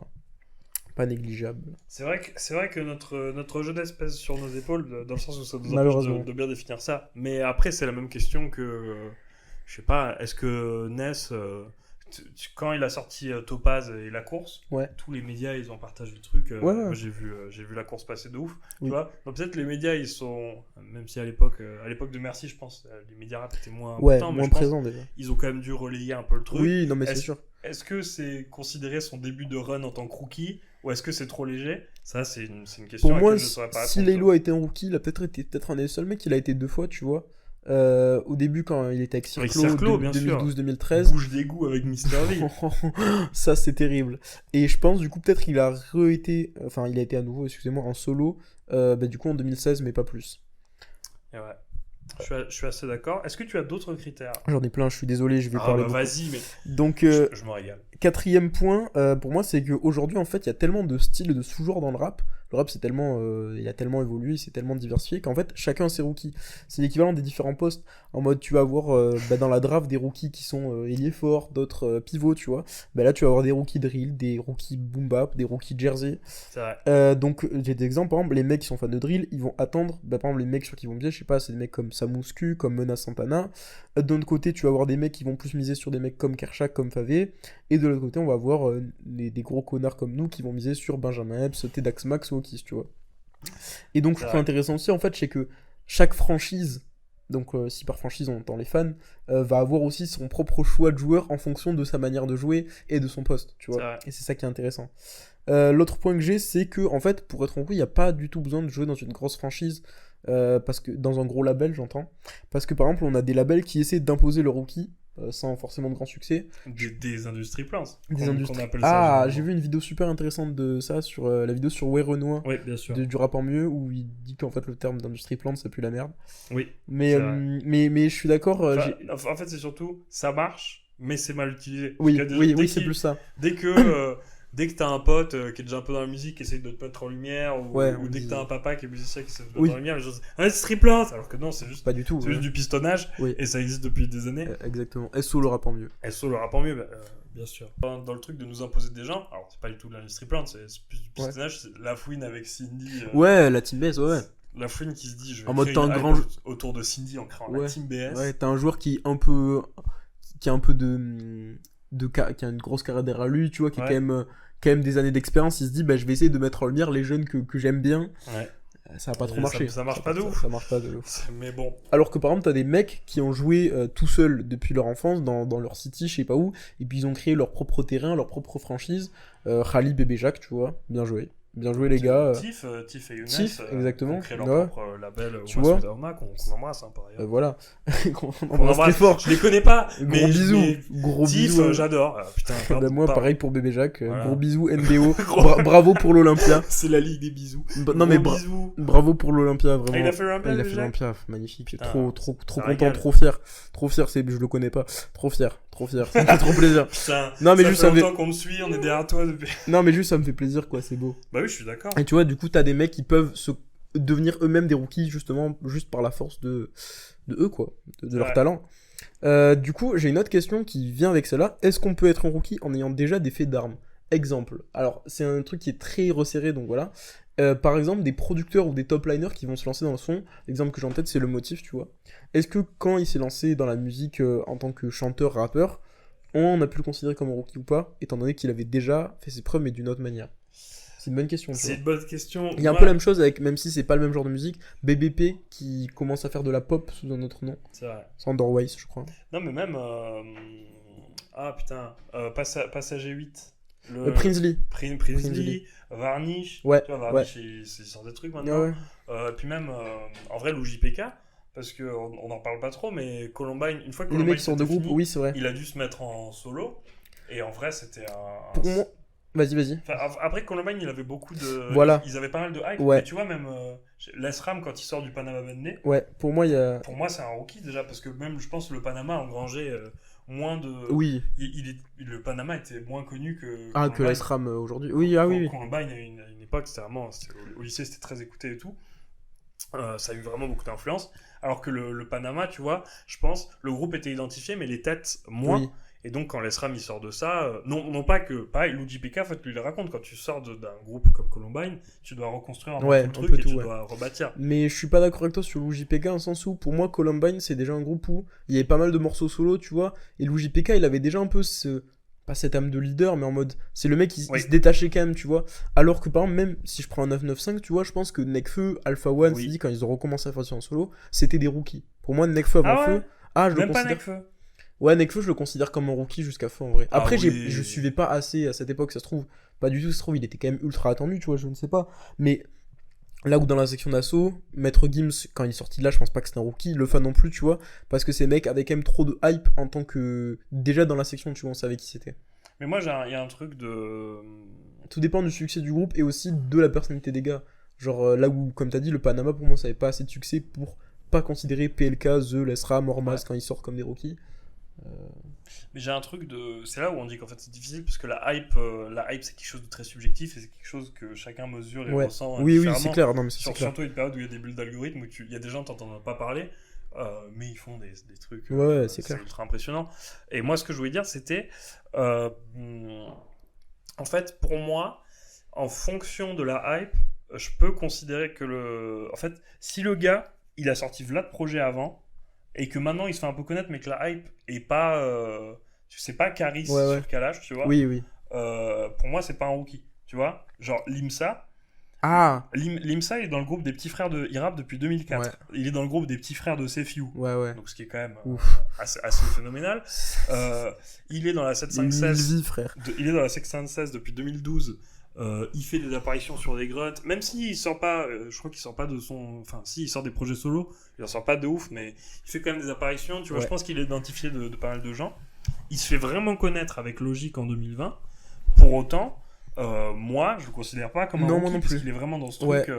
pas négligeables. C'est vrai que notre jeunesse pèse sur nos épaules, dans le sens où ça nous empêche de bien définir ça. Mais après c'est la même question que, je sais pas, est-ce que Ness... quand il a sorti Topaz et la course, tous les médias ils ont partagé le truc. Moi j'ai vu la course passer de ouf, tu vois. Donc peut-être les médias ils sont, même si à l'époque de Merci, je pense, les médias rap étaient moins importants, mais présents déjà. Ils ont quand même dû relayer un peu le truc. Oui, non mais c'est sûr. Est-ce que c'est considéré son début de run en tant que rookie, ou est-ce que c'est trop léger ? Ça, c'est une question Pour à moi, laquelle je saurais pas si répondre. Laylo a été un rookie, il a peut-être été un des seuls mecs, il a été 2 fois, tu vois. Au début, quand il était avec Avec Circlo, Circlo, bien sûr. 2012-2013. Bouge d'égout avec Mister V. Ça, c'est terrible. Et je pense, du coup, peut-être qu'il a re-été, enfin, il a été à nouveau, excusez-moi, en solo, du coup, en 2016, mais pas plus. Et ouais. Je suis assez d'accord. Est-ce que tu as d'autres critères? J'en ai plein, je suis désolé, je vais parler beaucoup. Vas-y, mais Donc, je me régale. 4e point, pour moi, c'est qu'aujourd'hui, en fait, il y a tellement de styles et de sous-genres dans le rap. Le rap, c'est tellement, il a tellement évolué, c'est tellement diversifié qu'en fait, chacun a ses rookies. C'est l'équivalent des différents postes. En mode, tu vas avoir dans la draft des rookies qui sont ailiers forts, d'autres pivots, tu vois. Là, tu vas avoir des rookies drill, des rookies boom bap, des rookies jersey. C'est vrai. Donc, j'ai des exemples. Par exemple, les mecs qui sont fans de drill, ils vont attendre. Par exemple, les mecs sur qui ils vont miser, je sais pas, c'est des mecs comme Samuscu, comme Mena Santana. D'un autre côté, tu vas avoir des mecs qui vont plus miser sur des mecs comme Kershak, comme Favé. Et de l'autre côté, on va avoir des gros connards comme nous qui vont miser sur Benjamin Epps, Tedax Max ou Okis, tu vois. Et donc, ce qui est intéressant aussi, en fait, c'est que chaque franchise, donc si par franchise on entend les fans, va avoir aussi son propre choix de joueur en fonction de sa manière de jouer et de son poste, tu vois. Et c'est ça qui est intéressant. L'autre point que j'ai, c'est que, en fait, pour être en coup, il n'y a pas du tout besoin de jouer dans une grosse franchise. Parce que dans un gros label, j'entends. Parce que par exemple, on a des labels qui essaient d'imposer le rookie sans forcément de grand succès. Des industry plants. J'ai vu une vidéo super intéressante de ça sur la vidéo sur Way Renoir, bien sûr. Du rap en mieux, où il dit qu'en fait le terme d'industry plant ça pue la merde. Oui. Mais je suis d'accord. En fait, c'est surtout ça marche, mais c'est mal utilisé. Oui, c'est plus ça. Dès que t'as un pote qui est déjà un peu dans la musique, qui essaie de te mettre en lumière, ou dès que t'as un papa qui est musicien qui essaie de te mettre en lumière, les gens disent c'est strip plant, alors que non, c'est juste, pas du tout, c'est juste du pistonnage, et ça existe depuis des années. Exactement. SO le rap en mieux. SO le rap en mieux, bien sûr. Dans le truc de nous imposer des gens, alors c'est pas du tout de l'industrie plant, c'est plus du pistonnage, c'est La Fouine avec Cindy. La Team BS, La Fouine qui se dit, je vais en mode créer t'as un grand autour de Cindy en créant la Team BS. Ouais, t'as un joueur qui a un peu qui a une grosse carrière derrière lui, tu vois, qui est quand même des années d'expérience. Il se dit je vais essayer de mettre en lumière les jeunes que j'aime bien. Ça a pas trop marché. Ça marche pas de ouf. Ça marche pas de ouf. Mais bon. Alors que par exemple, t'as des mecs qui ont joué tout seuls depuis leur enfance dans leur city, je sais pas où, et puis ils ont créé leur propre terrain, leur propre franchise. Khali, Bébé Jacques, tu vois, bien joué. Bien joué les gars. Tiff et Younes, exactement. ont créé leur propre label tu vois qu'on embrasse par ailleurs. Voilà. qu'on embrasse très fort. Je les connais pas, mais gros Tiff, bisous. j'adore. Putain, moi pareil pour Bébé Jacques. Gros bisous NBO. Bravo pour l'Olympia. C'est la ligue des bisous. Non mais bravo pour l'Olympia vraiment. Il a fait l'Olympia. Il a fait l'Olympia, magnifique. Trop content, régale. trop fier. Trop fier, je le connais pas. Trop fier. Ça me fait trop plaisir. Putain, non mais ça juste fait longtemps qu'on me suit, on est derrière toi depuis. Non mais juste ça me fait plaisir quoi, c'est beau. Bah oui, je suis d'accord. Et tu vois, du coup, t'as des mecs qui peuvent se devenir eux-mêmes des rookies justement juste par la force de eux quoi, de leur talent. Du coup, j'ai une autre question qui vient avec celle-là. Est-ce qu'on peut être un rookie en ayant déjà des faits d'armes? Exemple. Alors, c'est un truc qui est très resserré, donc voilà. Par exemple, des producteurs ou des top liners qui vont se lancer dans le son. L'exemple que j'ai en tête, c'est Le Motif, tu vois. Est-ce que quand il s'est lancé dans la musique en tant que chanteur, rappeur, on a pu le considérer comme un rookie ou pas, étant donné qu'il avait déjà fait ses preuves, mais d'une autre manière? C'est une bonne question. C'est une bonne question. Il y a un peu la même chose avec, même si c'est pas le même genre de musique, BBP qui commence à faire de la pop sous un autre nom. C'est vrai. C'est Underways, je crois. Non, mais même. Passager 8. Prinsley. Prinsley, Varnish. Ouais. Tu vois, Varnish, il sort des trucs maintenant. Puis même, en vrai, l'OJPK. Parce qu'on n'en parle pas trop, mais Columbine, une fois que Columbine sont de groupe, oui, c'est vrai. Il a dû se mettre en solo. Et en vrai, c'était un. Pour moi. Vas-y. Enfin, après Columbine, il avait beaucoup de. Voilà. Ils avaient pas mal de hype. Ouais. Mais tu vois, même l'ESRAM, quand il sort du Panama Bandé. Ouais, pour moi, il y a. Pour moi, c'est un rookie déjà, parce que même, je pense, le Panama a engrangé moins de. Oui. Le Panama était moins connu que. Que l'ESRAM aujourd'hui. Oui. Columbine, à une époque, c'était vraiment. Au lycée, c'était très écouté et tout. Ça a eu vraiment beaucoup d'influence. Alors que le Panama, tu vois, je pense, le groupe était identifié, mais les têtes moins. Oui. Et donc, quand l'ESRAM il sort de ça, non pas que, pareil, l'UJPK, en fait, lui, il raconte, quand tu sors d'un groupe comme Columbine, tu dois reconstruire un peu tout le truc et tu dois rebâtir. Mais je suis pas d'accord avec toi sur l'UJPK, dans le sens où, pour moi, Columbine, c'est déjà un groupe où il y avait pas mal de morceaux solo, tu vois, et l'UJPK, il avait déjà un peu pas cette âme de leader, mais en mode, c'est le mec qui se détachait quand même, tu vois. Alors que par exemple, même si je prends un 995, tu vois, je pense que Nekfeu, Alpha One, quand ils ont recommencé à faire ça en solo, c'était des rookies. Pour moi, Nekfeu avant Feu, je même le considère. Pas Nekfeu. Ouais, Nekfeu, je le considère comme un rookie jusqu'à Feu en vrai. Après, je suivais pas assez à cette époque, ça se trouve. pas du tout, ça se trouve, il était quand même ultra attendu, tu vois, je ne sais pas. Mais là où dans la section d'assaut, Maître Gims, quand il est sorti là, je pense pas que c'était un rookie, le fan non plus, tu vois, parce que ces mecs avaient quand même trop de hype en tant que... Déjà dans la section, tu vois, on savait qui c'était. Mais moi, il y a un truc de... Tout dépend du succès du groupe et aussi de la personnalité des gars. Genre là où, comme t'as dit, le Panama, pour moi, ça avait pas assez de succès pour pas considérer PLK, The, Lesra, Mormaz quand ils sortent comme des rookies. Mais j'ai un truc de... C'est là où on dit qu'en fait c'est difficile parce que la hype c'est quelque chose de très subjectif et c'est quelque chose que chacun mesure et ressent oui, différemment. Oui, c'est clair. Non, mais c'est clair. Surtout une période où il y a des bulles d'algorithmes où il y a des gens t'entendent pas parler, mais ils font des trucs. C'est clair. Ultra impressionnant. Et moi, ce que je voulais dire, c'était... en fait, pour moi, en fonction de la hype, je peux considérer que En fait, si le gars, il a sorti Vlad projet avant, et que maintenant il se fait un peu connaître, mais que la hype est pas... tu sais pas Caris sur Kalash, tu vois. Oui. Pour moi, c'est pas un rookie, tu vois. Genre, Limsa... Limsa, il est dans le groupe des petits frères de Irap depuis 2004. Ouais. Il est dans le groupe des petits frères de Sefiu. Ouais. Donc, ce qui est quand même assez phénoménal. Il est dans la 756. Il est dans la 716 depuis 2012. Il fait des apparitions sur des grunts, même s'il sort pas, je crois qu'il sort pas de son, enfin si il sort des projets solo, il en sort pas de ouf, mais il fait quand même des apparitions, tu vois. Je pense qu'il est identifié de pas mal de gens. Il se fait vraiment connaître avec Logic en 2020. Pour autant, moi je le considère pas comme un rookie parce qu'il est vraiment dans ce truc.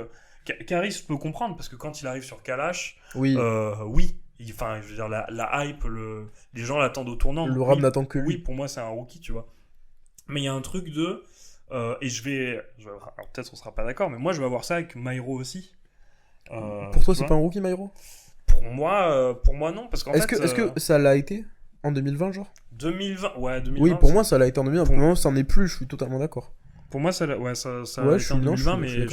Caris, je peux comprendre parce que quand il arrive sur Kalash, enfin je veux dire la hype, les gens l'attendent au tournant. Le rap n'attend que lui. Oui, pour moi c'est un rookie, tu vois. Mais il y a un truc de et alors peut-être on sera pas d'accord, mais moi je vais avoir ça avec Myro aussi. Pour toi, c'est pas un rookie, Myro ? Pour moi non, parce qu'en fait... Est-ce que ça l'a été en 2020, genre ? 2020. Oui, pour moi ça l'a été en 2020. Pour moi, ça n'en est plus, je suis totalement d'accord. Pour moi, ça l'a été en 2020, mais je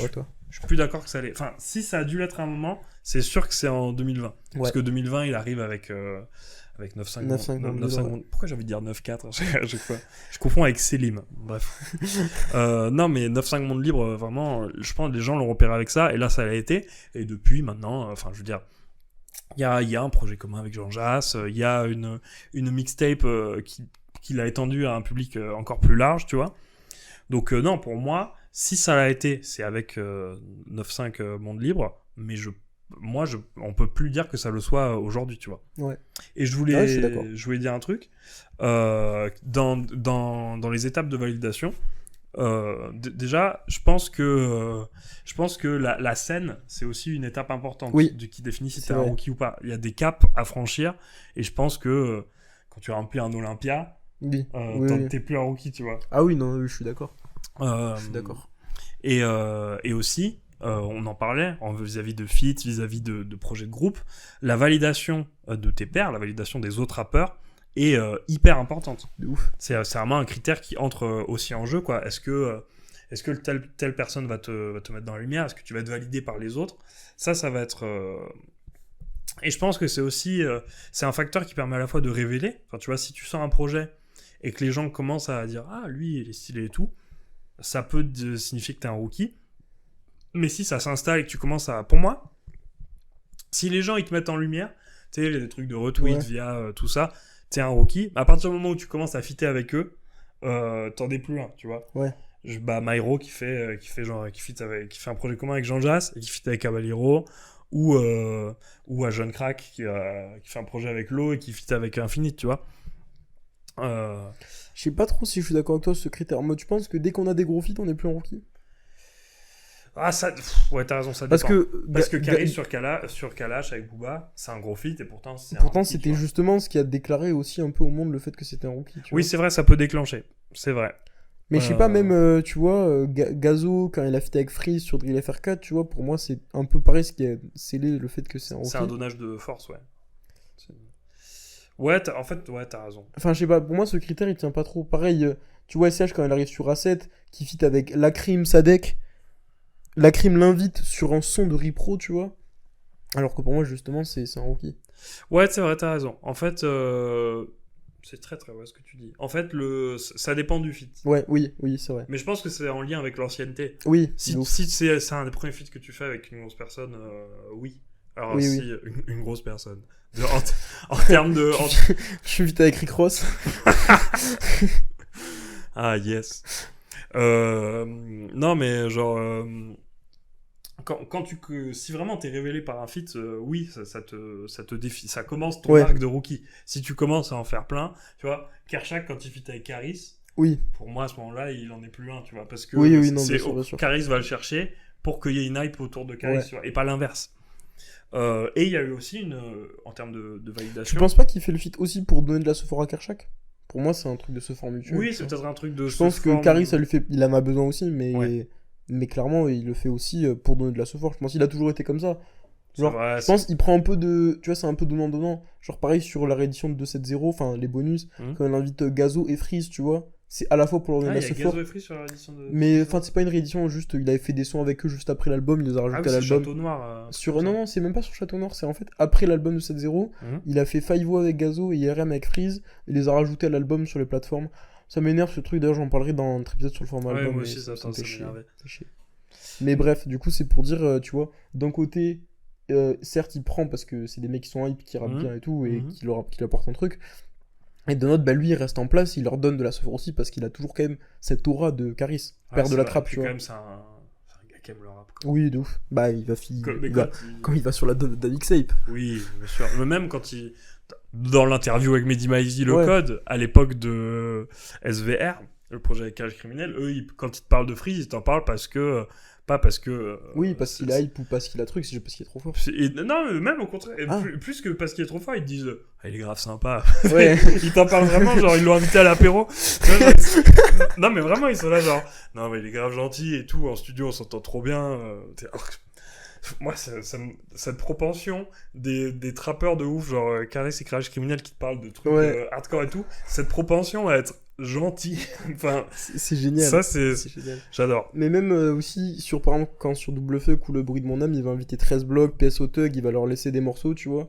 suis plus d'accord que ça l'est. Enfin, si ça a dû l'être à un moment, c'est sûr que c'est en 2020. Parce que 2020, il arrive avec 9,5 secondes. Pourquoi j'ai envie de dire 9,4 à chaque fois ? Je confonds avec Selim. Bref. Non, mais 9,5 mondes libres, vraiment, je pense que les gens l'ont repéré avec ça. Et là, ça l'a été. Et depuis, maintenant, enfin, je veux dire, il y a un projet commun avec Jean Jass. Il y a une mixtape qui l'a étendue à un public encore plus large, tu vois. Donc, non, pour moi, si ça l'a été, c'est avec 9,5 mondes libres. Mais on peut plus dire que ça le soit aujourd'hui, tu vois. Ouais. Et je voulais dire un truc. Dans les étapes de validation, déjà, je pense que la scène, c'est aussi une étape importante qui définit si t'es un rookie ou pas. Il y a des caps à franchir, et je pense que quand tu remplis un Olympia, t'es plus un rookie, tu vois. Ah oui, non, je suis d'accord. Je suis d'accord. Et aussi, on en parlait vis-à-vis de feat, vis-à-vis de projets de groupe, la validation de tes pairs, la validation des autres rappeurs est hyper importante. De ouf. C'est vraiment un critère qui entre aussi en jeu, quoi. Est-ce que telle personne va te mettre dans la lumière ? Est-ce que tu vas être validé par les autres ? Ça va être... Et je pense que c'est aussi... c'est un facteur qui permet à la fois de révéler. Enfin, tu vois, si tu sors un projet et que les gens commencent à dire « Ah, lui, il est stylé et tout », ça peut signifier que t'es un rookie. Mais si ça s'installe et que tu commences à... Pour moi, si les gens, ils te mettent en lumière, tu sais, il y a des trucs de retweet via tout ça, t'es un rookie. À partir du moment où tu commences à fitter avec eux, t'en es plus un, tu vois. Ouais. Myro qui fait un projet commun avec Jean Jass et qui fit avec Caballero, ou à Jeune Crack qui fait un projet avec Lo et qui fit avec Infinite, tu vois. Je sais pas trop si je suis d'accord avec toi sur ce critère. Moi, tu penses que dès qu'on a des gros feats, on n'est plus en rookie ? Ah, ça... Ouais, t'as raison, ça dépend. Parce que Caris sur Kalash avec Booba, c'est un gros feat et pourtant c'est un rookie, c'était justement ce qui a déclaré aussi un peu au monde le fait que c'était un rookie. Oui, c'est vrai, ça peut déclencher. C'est vrai. Mais je sais pas, même, tu vois, Gazo, quand il a fité avec Freeze sur Drill FR4, tu vois, pour moi, c'est un peu pareil ce qui a scellé le fait que c'est un rookie. C'est un donnage de force, ouais. Ouais, t'as raison. Enfin, je sais pas, pour moi, ce critère, il tient pas trop. Pareil, tu vois, SCH, quand il arrive sur A7, qui fit avec Lacrim, Sadek, Lacrim l'invite sur un son de Repro, tu vois. Alors que pour moi, justement, c'est un rookie. Ouais, c'est vrai, t'as raison. En fait, c'est très très vrai ce que tu dis. En fait, ça dépend du feat. Ouais, oui, c'est vrai. Mais je pense que c'est en lien avec l'ancienneté. Oui. Si c'est un des premiers feats que tu fais avec une grosse personne, oui. Alors oui. Une grosse personne. En termes de... Je suis vite avec Rick Ross. Ah, yes. Non, mais genre. Si vraiment t'es révélé par un feat, oui, ça te défie. Ça commence ton Ouais. arc de rookie. Si tu commences à en faire plein, tu vois, Kershak, quand il feat avec Caris, Oui, pour moi, à ce moment-là, il en est plus un, tu vois, parce que Oui, non, bien sûr, bien sûr. Caris va le chercher pour qu'il y ait une hype autour de Caris, Ouais. tu vois, et pas l'inverse. Et il y a eu aussi en termes de tu validation. penses pas qu'il fait le feat aussi pour donner de la Sephora à Kershak? Pour moi, c'est un truc de ce forme mutuel. Oui, tu c'est vois. peut-être un truc de. Je pense que Caris, il en a besoin aussi, mais... Ouais. mais clairement, il le fait aussi pour donner de la Sephora. Je pense qu'il a toujours été comme ça. Genre, Vrai, je pense qu'il prend un peu de... Tu vois, c'est un peu donnant-donnant. Genre, pareil, sur la réédition de 2.7.0, enfin, les bonus, quand il invite Gazo et Freeze, tu vois, c'est à la fois pour leur donner de la il y a Sephora. Gazo et Free sur la édition de. Mais, enfin, c'est pas une réédition, juste, il avait fait des sons avec eux juste après l'album, il les a Ah rajoutés oui, à c'est l'album. Château Noir. Sur... Non, c'est même pas sur Château Noir, c'est en fait après l'album de 7.0, il a fait 5-0 avec Gazo et IRM avec Freeze, il les a rajoutés à l'album sur les plateformes. Ça m'énerve ce truc, d'ailleurs j'en parlerai dans un autre épisode sur le format Ouais, album. moi mais aussi, ça me fait m'énervait. chier. Mais bref, du coup c'est pour dire, tu vois, d'un côté, certes il prend parce que c'est des mecs qui sont hype, qui rappent bien et tout, et qui apportent un truc. Et de l'autre, bah lui il reste en place, il leur donne de la Sephora aussi parce qu'il a toujours quand même cette aura de Caris, père de la trappe, tu vois. Quand même, c'est un gars qui aime le rap. Quoi. Oui, de ouf. Bah il va quand il va sur la donne d'Avixape. Oui, bien sûr. Mais même quand il. Dans l'interview avec Mehdi Maizy, le Ouais. code, à l'époque de SVR, le projet avec Cage Criminel, eux, quand ils te parlent de Freeze, ils t'en parlent parce que. Pas parce que. Oui, parce qu'il a hype ou parce qu'il a truc, c'est juste parce qu'il est trop fort. Non, mais même au contraire. Ah. Plus que parce qu'il est trop fort, ils te disent il est grave sympa. Ouais. Ils t'en parlent vraiment, genre, ils l'ont invité à l'apéro. Non, mais vraiment, ils sont là, genre, non, mais il est grave gentil et tout. En studio, on s'entend trop bien. Moi, cette propension des trappeurs de ouf, genre Caris et Crash Criminel qui te parlent de trucs Ouais. hardcore et tout, cette propension à être gentil, enfin, C'est génial. ça, c'est génial. j'adore. Mais même aussi, par exemple, quand sur Double Fuck ou Le Bruit de mon âme, il va inviter 13 blocs, PSO Thug, il va leur laisser des morceaux, tu vois.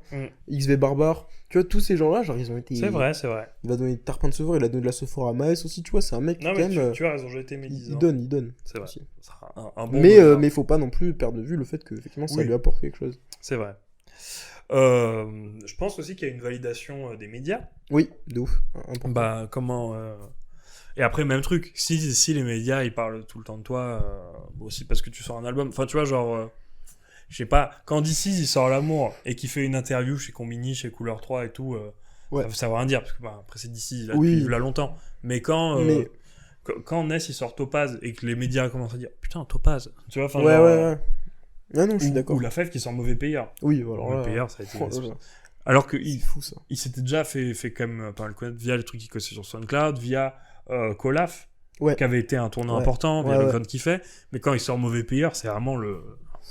XV Barbare. Tu vois, tous ces gens-là, genre, ils ont été. C'est vrai, c'est vrai. Il va donner de Tarpin de Sephora, il a donné de la Sephora à Maes aussi, tu vois, c'est un mec Non, qui, mais quand même. tu as raison, j'ai été médisant. Il donne. C'est vrai. Aussi. Ça sera un bon Mais bonheur. il faut pas non plus perdre de vue le fait que, effectivement, ça Oui. lui apporte quelque chose. C'est vrai. Je pense aussi qu'il y a une validation des médias. Oui, de ouf. Important. Bah, comment. Et après, même truc. Si les médias ils parlent tout le temps de toi, aussi parce que tu sors un album. Enfin, tu vois, genre. Je sais pas. Quand DC il sort L'amour et qu'il fait une interview chez Combini, chez Couleur 3 et tout, Ouais. ça veut rien dire. Parce que bah, après, c'est DC, il a Oui. depuis là longtemps. Mais quand. Quand Ness il sort Topaz et que les médias commencent à dire putain, Topaz. Tu vois, enfin. Ouais, genre, ouais. Ah non, je suis d'accord. Ou La Fève qui sort Mauvais Payeur. Oui, alors Mauvais là. Payeur, ça a été. Oh là là. Alors que C'est fou ça. il s'était déjà fait quand même pas mal connaître via les trucs qu'il connaissait sur SoundCloud, via Colaf, Ouais. qui avait été un tournant Ouais. important, via Ouais, le ouais. con qu'il fait. Mais quand il sort Mauvais Payeur, c'est vraiment le.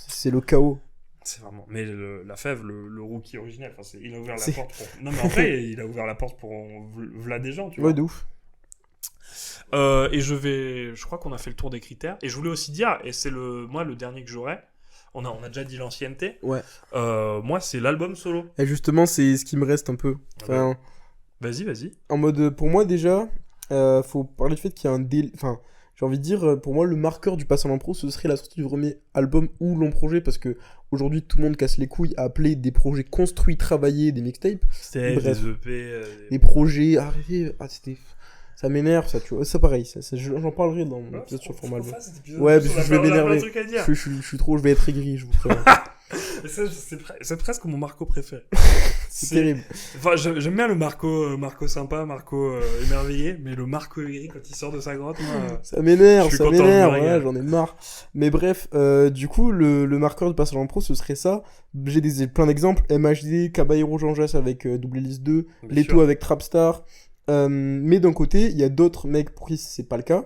C'est le chaos. C'est vraiment. Mais La Fève, le rookie originel, enfin, il a ouvert la C'est- porte pour. Non, mais en vrai, il a ouvert la porte pour v'là des gens, tu vois. Ouais, de ouf. Et je crois qu'on a fait le tour des critères. Et je voulais aussi dire, et c'est le dernier que j'aurais. On a déjà dit l'ancienneté. Ouais. Moi, c'est l'album solo. Et justement, c'est ce qui me reste un peu. Enfin, Vas-y. en mode, pour moi déjà, faut parler du fait qu'il y a un délai. Enfin, j'ai envie de dire, pour moi, le marqueur du passage en pro, ce serait la sortie du premier album ou long projet, parce que aujourd'hui, tout le monde casse les couilles à appeler des projets construits, travaillés, des mixtapes. C'était Bref. des EP. Des projets arrivés. Ah, c'était. Ça m'énerve, ça, tu vois. Ça, pareil, j'en parlerai dans mon épisode sur le format album. Ouais, parce que je vais m'énerver. Je vais être aigri, je vous préviens. C'est presque mon Marco préféré. C'est terrible. Enfin, j'aime bien le Marco sympa, Marco émerveillé, mais le Marco aigri quand il sort de sa grotte, moi. Ça m'énerve, Je suis content, je me voilà, régale. j'en ai marre. Mais bref, du coup, le marqueur du passage en pro, ce serait ça. J'ai plein d'exemples. MHD, Caballero Jean Jass avec Double Hélice 2, Bien Leto sûr. avec Trapstar. Mais d'un côté, il y a d'autres mecs pour qui c'est pas le cas.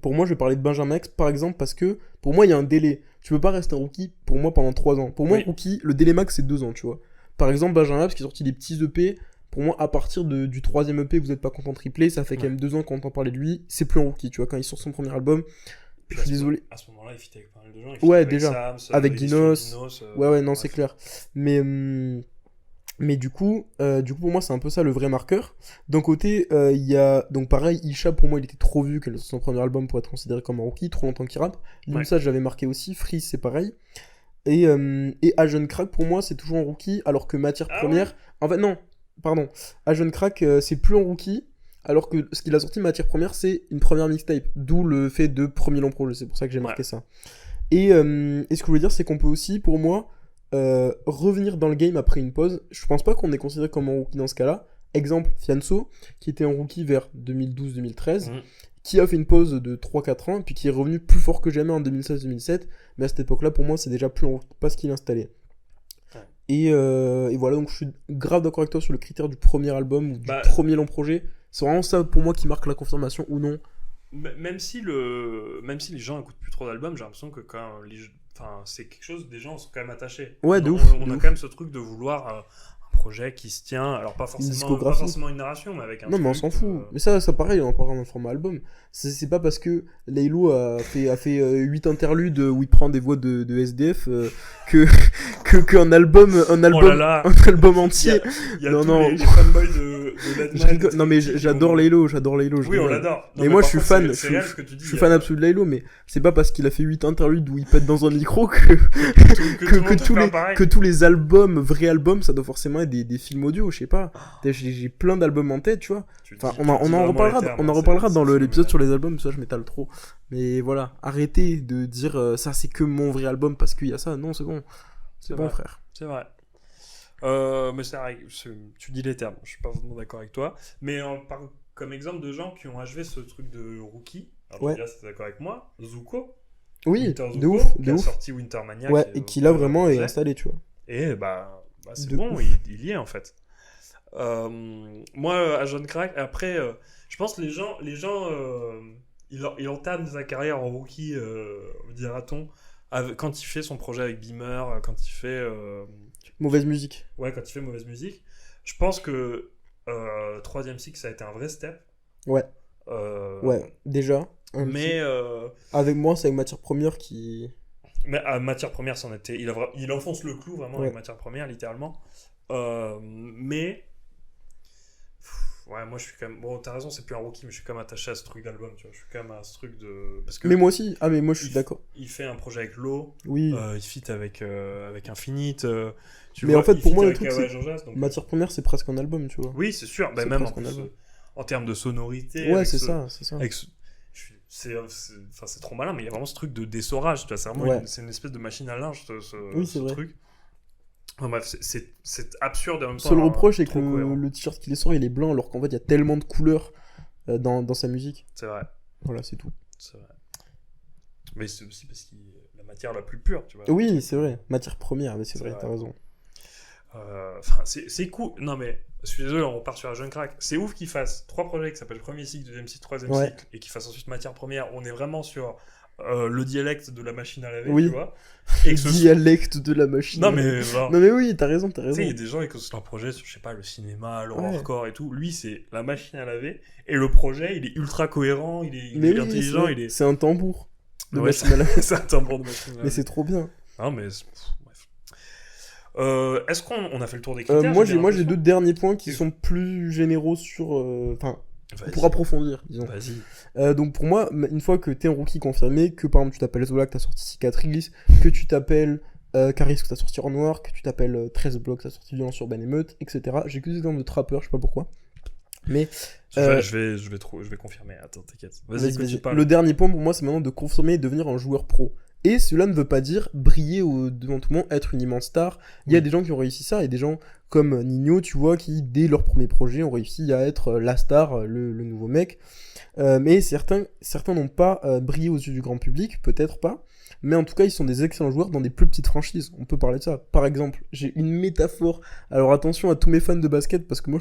Pour moi, je vais parler de Benjamin X, par exemple, parce que pour moi, il y a un délai. Tu peux pas rester un rookie, pour moi, pendant 3 ans. Pour moi, Oui. un rookie, le délai max, c'est 2 ans, tu vois. Par exemple, Benjamin X, qui est sorti des petits EP, pour moi, à partir du 3ème EP, vous êtes pas content de triplé, ça fait quand même 2 ans qu'on entend parler de lui, c'est plus un rookie, tu vois, quand il sort son premier album. Je suis désolé. À ce moment-là, il fit avec pas mal de gens. Ouais, avec déjà. Sams, Avec l'édition Dinos. Ouais, non, c'est clair. Mais du coup, pour moi, c'est un peu ça le vrai marqueur. D'un côté, il y a. Donc, pareil, Isha, pour moi, il était trop vu qu'elle soit son premier album pour être considéré comme un rookie, trop longtemps qu'il rappe. Limsa, j'avais marqué aussi. Freeze, c'est pareil. Et Agent Crack, pour moi, c'est toujours un rookie, alors que Matière Ah Première. En fait, non, pardon. Agent Crack, c'est plus un rookie, alors que ce qu'il a sorti matière première, c'est une première mixtape, d'où le fait de premier long projet, c'est pour ça que j'ai marqué ça. Et ce que je voulais dire, c'est qu'on peut aussi, pour moi, revenir dans le game après une pause. Je pense pas qu'on est considéré comme un rookie dans ce cas-là. Exemple, Fianso, qui était un rookie vers 2012-2013, qui a fait une pause de 3-4 ans, puis qui est revenu plus fort que jamais en 2016-2017, mais à cette époque-là, pour moi, c'est déjà plus un rookie parce qu'il installait. Et voilà, donc je suis grave d'accord avec toi sur le critère du premier album ou du premier long projet. C'est vraiment ça pour moi qui marque la confirmation ou non. Même si les gens écoutent plus trop d'albums, j'ai l'impression que quand c'est quelque chose, des gens sont quand même attachés. Ouais, de ouf. On a quand même ce truc de vouloir un projet qui se tient, alors pas forcément une narration, mais avec un non, mais on s'en fout. Mais ça pareil, on en parlera dans le format album. C'est pas parce que Laylo a fait 8 interludes où il prend des voix de SDF qu'un album un album entier. Il y a tous les fanboys de Ledman. Non mais j'adore Laylo. Oui, on l'adore. Mais moi je suis fan, je suis fan absolu de Laylo, mais c'est pas parce qu'il a fait 8 interludes où il pète dans un micro que tous les albums, vrais albums, ça doit forcément être des films audio, je sais pas. J'ai plein d'albums en tête, tu vois. Enfin, on en reparlera dans l'épisode sur les albums, ça je m'étale trop. Mais voilà, arrêtez de dire ça c'est que mon vrai album parce qu'il y a ça. Non, c'est bon. C'est bon, frère. C'est vrai. Mais c'est vrai, tu dis les termes, je suis pas vraiment d'accord avec toi. Mais comme exemple de gens qui ont achevé ce truc de rookie, alors là c'est d'accord avec moi, Zuko. Oui, Zuko, de ouf. Qui a sorti Wintermania. Ouais, et qui là vraiment est installé, tu vois. Et c'est bon, il y est en fait. Moi, à Jeune Crack, après, je pense que les gens il entame sa carrière en rookie, dira-t-on, quand il fait son projet avec Beamer, quand il fait... Mauvaise musique. Ouais, quand il fait Mauvaise Musique. Je pense que 3ème cycle, ça a été un vrai step. Ouais. Ouais, déjà. Mais... avec moi, c'est avec Matière Première qui... Mais à Matière Première, c'en était... Il enfonce le clou, vraiment, avec Matière Première, littéralement. Mais... Ouais, moi je suis quand même... Bon, t'as raison, c'est plus un rookie, mais je suis quand même attaché à ce truc d'album, tu vois. Je suis quand même à ce truc de... Parce que mais moi aussi. Ah, mais moi je suis d'accord. Il fait un projet avec Lo. Oui. Il feat avec Infinite. Mais en fait, pour moi, le truc, c'est... donc... Matière Première, c'est presque un album, tu vois. Oui, c'est sûr. Bah, même en termes de sonorité. Ouais, c'est ça. C'est trop malin, mais il y a vraiment ce truc de dessorage, tu vois. C'est vraiment c'est une espèce de machine à linge, ce truc. Enfin, bref, c'est absurde en même temps. Le seul reproche, c'est que le t-shirt qu'il sort, il est blanc, alors qu'en fait, il y a tellement de couleurs dans sa musique. C'est vrai. Voilà, c'est tout. C'est vrai. Mais c'est aussi parce qu'il est la matière la plus pure, tu vois. Oui, c'est vrai. Matière première, mais c'est vrai, t'as raison. C'est cool. Non, mais je suis désolé, on repart sur un jeune crack. C'est ouf qu'il fasse 3 projets qui s'appellent premier cycle, deuxième cycle, troisième cycle, et qu'il fasse ensuite matière première. On est vraiment sur le dialecte de la machine à laver, tu vois. Et dialecte de la machine. Non, mais genre... Non, mais oui, t'as raison. Tu sais, il y a des gens qui ont leur projet sur, je sais pas, le cinéma, l'horreur et tout. Lui, c'est la machine à laver. Et le projet, il est ultra cohérent, il est intelligent. C'est un tambour. C'est un tambour de machine à laver. Mais c'est trop bien. Non, mais... Est-ce qu'on a fait le tour des critères? Moi, j'ai 2 derniers points qui sont plus généraux sur... pour approfondir, disons. Vas-y. Donc pour moi, une fois que t'es un rookie confirmé, que par exemple tu t'appelles Zola, que t'as sorti Cicatrice, que tu t'appelles Caris, que t'as sorti En Noir, que tu t'appelles 13 Blocs, que t'as sorti Violence Urbaine Émeute, etc. J'ai que des exemples de trappeurs, je sais pas pourquoi. Mais... je vais confirmer, attends, t'inquiète. Vas-y. Le dernier point pour moi, c'est maintenant de confirmer et devenir un joueur pro. Et cela ne veut pas dire briller devant tout le monde, être une immense star. Il y a des gens qui ont réussi ça, et des gens comme Nino, tu vois, qui dès leur premier projet ont réussi à être la star, le nouveau mec. Mais certains n'ont pas brillé aux yeux du grand public, peut-être pas. Mais en tout cas, ils sont des excellents joueurs dans des plus petites franchises. On peut parler de ça. Par exemple, j'ai une métaphore. Alors attention à tous mes fans de basket, parce que moi,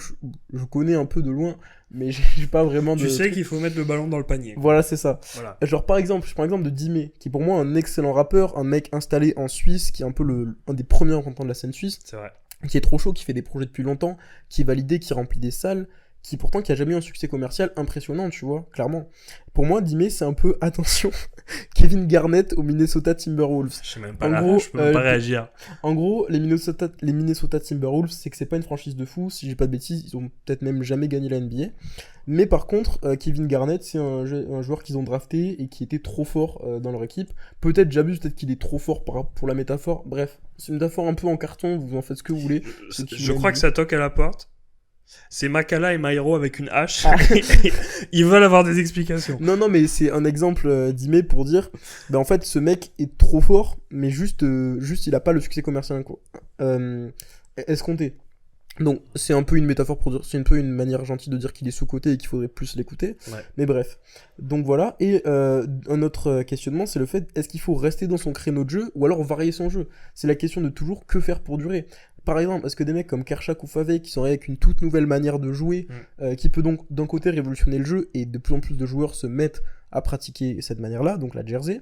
je connais un peu de loin, mais j'ai pas vraiment de... Tu sais qu'il faut mettre le ballon dans le panier. Voilà, c'est ça. Voilà. Genre, par exemple, je prends l'exemple de Dimé, qui est pour moi un excellent rappeur, un mec installé en Suisse, qui est un peu un des premiers représentants de la scène suisse. C'est vrai. Qui est trop chaud, qui fait des projets depuis longtemps, qui est validé, qui remplit des salles, qui a jamais eu un succès commercial impressionnant, tu vois, clairement. Pour moi, Dimé, c'est un peu, attention, Kevin Garnett au Minnesota Timberwolves. Je sais même pas, je peux même pas réagir. En gros, les Minnesota Timberwolves, c'est que c'est pas une franchise de fou, si j'ai pas de bêtises, ils ont peut-être même jamais gagné la NBA. Mais par contre, Kevin Garnett, c'est un joueur qu'ils ont drafté et qui était trop fort dans leur équipe. Peut-être, j'abuse, peut-être qu'il est trop fort pour la métaphore. Bref, c'est une métaphore un peu en carton, vous en faites ce que vous voulez. Je crois que ça toque à la porte. C'est Makala et Maïro avec une hache. Ah. Ils veulent avoir des explications. Non, mais c'est un exemple d'Ime pour dire, en fait, ce mec est trop fort, mais juste il a pas le succès commercial quoi. Escompté. Donc, c'est un peu une métaphore pour dire, c'est un peu une manière gentille de dire qu'il est sous-coté et qu'il faudrait plus l'écouter. Ouais. Mais bref. Donc voilà. Et un autre questionnement, c'est le fait, est-ce qu'il faut rester dans son créneau de jeu ou alors varier son jeu? C'est la question de toujours que faire pour durer. Par exemple, est-ce que des mecs comme Kershak ou Fave qui sont arrivés avec une toute nouvelle manière de jouer, qui peut donc d'un côté révolutionner le jeu et de plus en plus de joueurs se mettent à pratiquer cette manière-là, donc la jersey,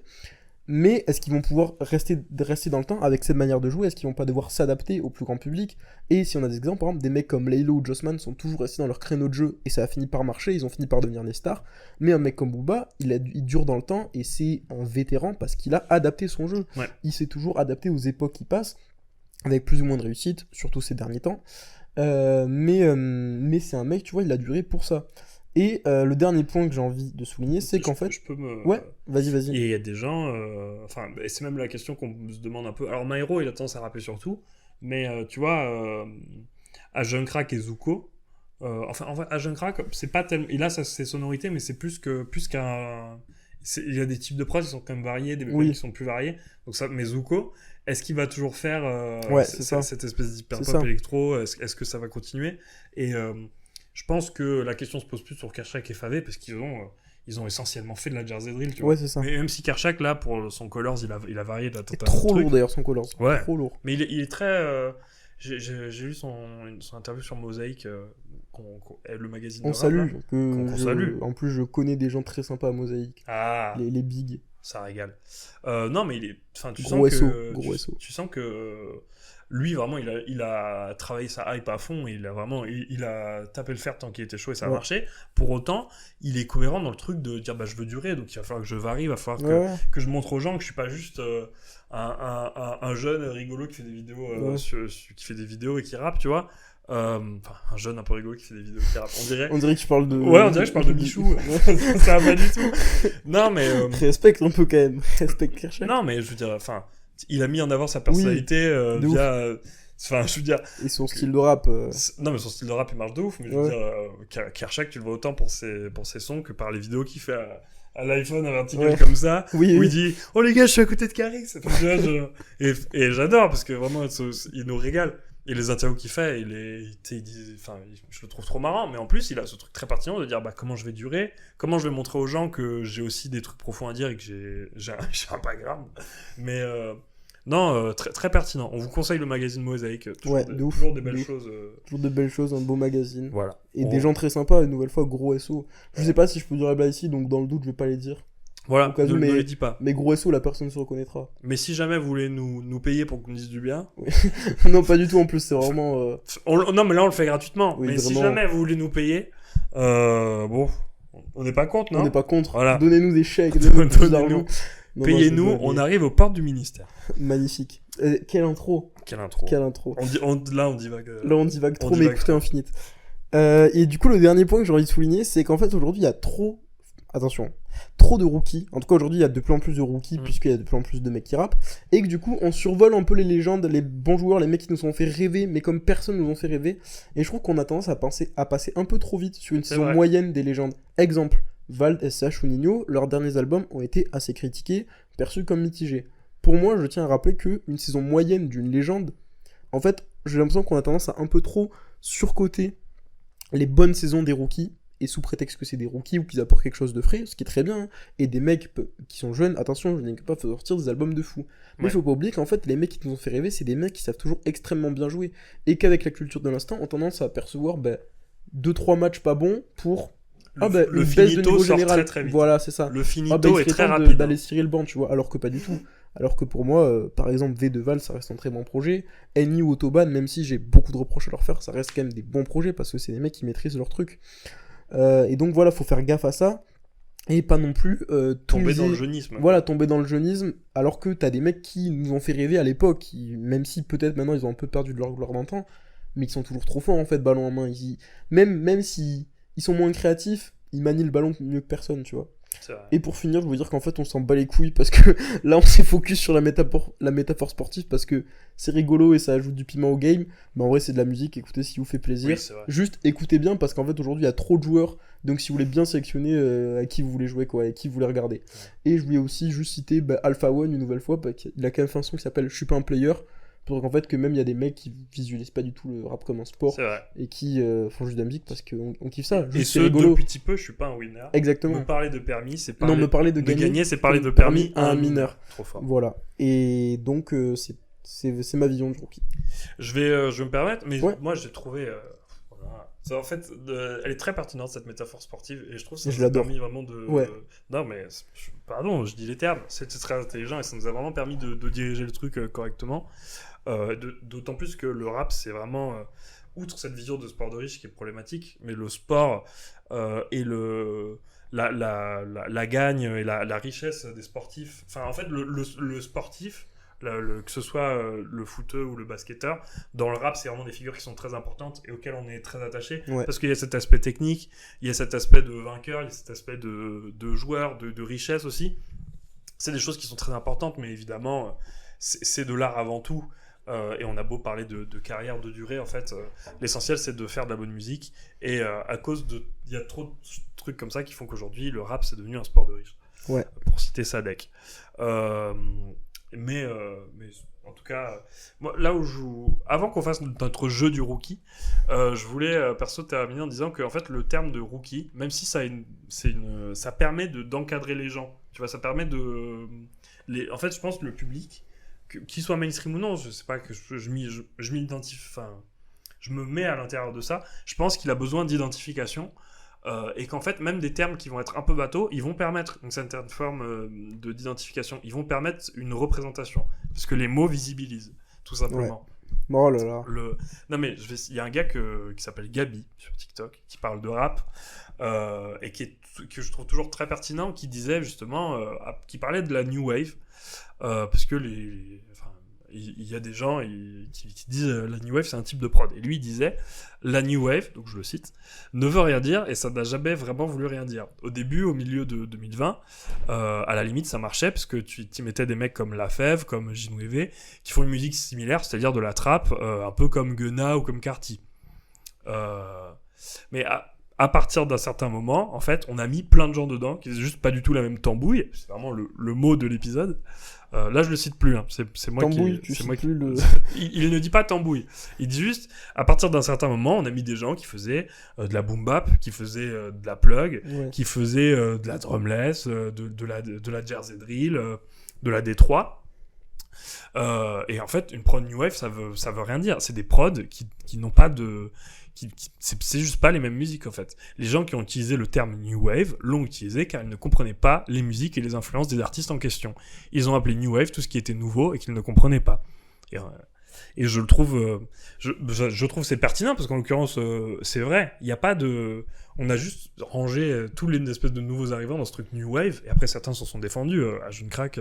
mais est-ce qu'ils vont pouvoir rester dans le temps avec cette manière de jouer? Est-ce qu'ils vont pas devoir s'adapter au plus grand public? Et si on a des exemples, par exemple, des mecs comme Laylo ou Jossman sont toujours restés dans leur créneau de jeu et ça a fini par marcher, ils ont fini par devenir des stars, mais un mec comme Booba, il dure dans le temps et c'est un vétéran parce qu'il a adapté son jeu. Ouais. Il s'est toujours adapté aux époques qui passent, avec plus ou moins de réussite, surtout ces derniers temps. Mais c'est un mec, tu vois, il a duré pour ça. Et le dernier point que j'ai envie de souligner, c'est qu'en fait... Je peux me... Ouais, vas-y. Et il y a des gens... Enfin, c'est même la question qu'on se demande un peu. Alors, Maïro, il a tendance à rapper sur tout. Mais tu vois, à Junkrak et Zuko... en fait, à Junkrak, c'est pas tellement... Il a ses sonorités, mais c'est plus qu'un... Il y a des types de prods qui sont quand même variés, des mécaniques qui sont plus variés. Donc ça, mais Zuko, est-ce qu'il va toujours faire cette espèce d'hyper-pop électro? Est-ce que ça va continuer? Et... je pense que la question se pose plus sur Kershak et Fave parce qu'ils ont essentiellement fait de la jersey drill, tu vois. Ouais, c'est ça. Mais même si Kershak, là, pour son Colors, il a varié de la totale. Trop lourd d'ailleurs son Colors. Ouais. Trop lourd. Mais il est très. J'ai lu son interview sur Mosaïque, le magazine. On de salue. rap, qu'on salue. En plus, je connais des gens très sympas à Mosaïque. Ah. Les bigs. Ça régale. Non, mais il est. Enfin, gros SO. Tu sens que. Lui, vraiment, il a travaillé sa hype à fond, et il a tapé le fer tant qu'il était chaud et ça a marché. Pour autant, il est cohérent dans le truc de dire je veux durer, donc il va falloir que je varie, il va falloir que je montre aux gens que je suis pas juste un jeune rigolo qui fait des vidéos, qui fait des vidéos et qui rappe, tu vois. Enfin, un jeune un peu rigolo qui fait des vidéos et qui rappe. On dirait que tu parles de. Ouais, on dirait que je parle de Michou. Ça va pas du tout. Non, mais. Respecte un peu quand même. Respecte Kershak. Non, mais je veux dire, enfin. Il a mis en avant sa personnalité via... Enfin, je veux dire... Et son style de rap... Non, mais son style de rap, il marche de ouf. Mais je veux dire, Kershak, tu le vois autant pour ses sons que par les vidéos qu'il fait à l'iPhone, à vertical comme ça. Où il dit « Oh les gars, je suis à côté de Caris !» Et j'adore, parce que vraiment, il nous régale. Et les interviews qu'il fait, je le trouve trop marrant, mais en plus, il a ce truc très pertinent de dire comment je vais durer, comment je vais montrer aux gens que j'ai aussi des trucs profonds à dire et que j'ai un background. Mais non, très, très pertinent. On vous conseille le magazine Mosaïque. Toujours des belles choses. Toujours de belles choses, un beau magazine. Voilà. Et des gens très sympas, une nouvelle fois, gros SO. Je sais pas si je peux dire les blagues ici, donc dans le doute, je vais pas les dire. Voilà, ne les dis pas. Mais gros SO, la personne se reconnaîtra. Mais si jamais vous voulez nous payer pour qu'on nous dise du bien... Non, pas du tout, en plus, c'est vraiment... Non, mais là, on le fait gratuitement. Oui, mais vraiment... si jamais vous voulez nous payer, bon, on n'est pas contre, non? On n'est pas contre. Voilà. Donnez-nous des chèques, donnez-nous payez-nous, on arrive aux portes du ministère. Magnifique. Quelle intro. Là, on divague. Là, on divague trop, mais écoutez, infinite. Et du coup, le dernier point que j'ai envie de souligner, c'est qu'en fait, aujourd'hui, il y a trop de rookies. En tout cas, aujourd'hui, il y a de plus en plus de rookies, puisqu'il y a de plus en plus de mecs qui rappent. Et que du coup, on survole un peu les légendes, les bons joueurs, les mecs qui nous ont fait rêver, mais comme personne nous ont fait rêver. Et je trouve qu'on a tendance à passer un peu trop vite sur une saison moyenne des légendes. Exemple, Vald, SCH ou Nino, leurs derniers albums ont été assez critiqués, perçus comme mitigés. Pour moi, je tiens à rappeler qu'une saison moyenne d'une légende, en fait, j'ai l'impression qu'on a tendance à un peu trop surcoter les bonnes saisons des rookies, et sous prétexte que c'est des rookies ou qu'ils apportent quelque chose de frais, ce qui est très bien, hein. Et des mecs qui sont jeunes, attention, je n'ai pas fait sortir des albums de fou. Mais il faut pas oublier qu'en fait, les mecs qui nous ont fait rêver, c'est des mecs qui savent toujours extrêmement bien jouer, et qu'avec la culture de l'instant, on a tendance à percevoir 2-3 matchs pas bons pour... le une baisse de finito niveau sort général. très très vite. Voilà, c'est ça. Le finito est très rapide. D'aller cirer le banc, tu vois, alors que pas du tout. Alors que pour moi, par exemple, V de Val, ça reste un très bon projet. Eni ou Autobahn, même si j'ai beaucoup de reproches à leur faire, ça reste quand même des bons projets parce que c'est des mecs qui maîtrisent leur truc. Et donc voilà, faut faire gaffe à ça. Et pas non plus tomber dans le jeunisme. Voilà, tomber dans le jeunisme, alors que t'as des mecs qui nous ont fait rêver à l'époque, même si peut-être maintenant ils ont un peu perdu de leur gloire d'antan, mais qui sont toujours trop forts en fait, ballon en main. Même si ils sont moins créatifs, ils manient le ballon mieux que personne, tu vois. C'est vrai. Et pour finir, je veux dire qu'en fait, on s'en bat les couilles parce que là, on s'est focus sur la métaphore sportive parce que c'est rigolo et ça ajoute du piment au game. Mais en vrai, c'est de la musique, écoutez si vous fait plaisir. Oui, c'est vrai. Juste écoutez bien parce qu'en fait, aujourd'hui, il y a trop de joueurs. Donc, si vous voulez bien sélectionner à qui vous voulez jouer, quoi, et qui vous voulez regarder. Et je voulais aussi juste citer Alpha One une nouvelle fois. Il a quand même fait un son qui s'appelle Je suis pas un player. Pour qu'en fait, que même il y a des mecs qui visualisent pas du tout le rap comme un sport C'est vrai. et qui font juste de la musique parce qu'on kiffe ça. Juste, Et c'est ce, rigolo. depuis petit peu, je suis pas un winner. Exactement. Me parler de permis, c'est Non, parler me parler de gagner, c'est parler de permis permis à un mineur. Trop fort. Voilà. Et donc, c'est ma vision du rookie. Je vais me permettre, mais Ouais. moi j'ai trouvé. Voilà. Ça, en fait, elle est très pertinente cette métaphore sportive et je trouve que ça Je nous a l'adore. permis vraiment de. Ouais. Non, mais pardon, je dis les termes. C'était très intelligent et ça nous a vraiment permis de diriger le truc correctement. D'autant plus que le rap, c'est vraiment. Outre cette vision de sport de riche qui est problématique, mais le sport et la gagne et la richesse des sportifs. Enfin, en fait, le sportif. Que ce soit le footeux ou le basketteur, dans le rap, c'est vraiment des figures qui sont très importantes et auxquelles on est très attaché. Ouais. Parce qu'il y a cet aspect technique, il y a cet aspect de vainqueur, il y a cet aspect de joueur, de richesse aussi. C'est des choses qui sont très importantes, mais évidemment, c'est de l'art avant tout. Et on a beau parler de carrière de durée, en fait, l'essentiel c'est de faire de la bonne musique. Et à cause de. Il y a trop de trucs comme ça qui font qu'aujourd'hui, le rap c'est devenu un sport de riche. Ouais. Pour citer Sadek. Mais en tout cas, moi, là où avant qu'on fasse notre jeu du rookie, je voulais perso terminer en disant que en fait, le terme de rookie, même si ça permet d'encadrer les gens, tu vois, ça permet en fait, je pense que le public, qu'il soit mainstream ou non, je sais pas que je m'identifie, enfin, je me mets à l'intérieur de ça, je pense qu'il a besoin d'identification. Et qu'en fait, même des termes qui vont être un peu bateaux, ils vont permettre une certaine forme d'identification. Ils vont permettre une représentation. Parce que les mots visibilisent, tout simplement. Ouais. Oh là là. Non mais, il y a un gars qui s'appelle Gabi, sur TikTok, qui parle de rap, et que je trouve toujours très pertinent, qui disait justement, qui parlait de la New Wave, parce que il y a des gens qui disent la New Wave c'est un type de prod. Et lui il disait la New Wave, donc je le cite, ne veut rien dire et ça n'a jamais vraiment voulu rien dire. Au début, au milieu de 2020, à la limite ça marchait parce que tu mettais des mecs comme La Fève, comme Ginouévé, qui font une musique similaire, c'est-à-dire de la trap, un peu comme Gunna ou comme Carti. Mais à partir d'un certain moment, en fait, on a mis plein de gens dedans qui faisaient juste pas du tout la même tambouille. C'est vraiment le mot de l'épisode. Là, je le cite plus. Hein. C'est moi tambouille, qui. C'est moi qui le. Il ne dit pas tambouille. Il dit juste, à partir d'un certain moment, on a mis des gens qui faisaient de la boom bap, qui faisaient de la plug, Ouais. qui faisaient de la drumless, de la jersey drill, de la D3. Et en fait, une prod new wave, ça veut rien dire. C'est des prods qui n'ont pas de. C'est juste pas les mêmes musiques en fait. Les gens qui ont utilisé le terme New Wave l'ont utilisé car ils ne comprenaient pas les musiques et les influences des artistes en question. Ils ont appelé New Wave tout ce qui était nouveau et qu'ils ne comprenaient pas. Et je le trouve, je trouve c'est pertinent parce qu'en l'occurrence, c'est vrai. Il n'y a pas de, on a juste rangé tous les espèces de nouveaux arrivants dans ce truc New Wave et après certains s'en sont défendus. À Jeune Crack,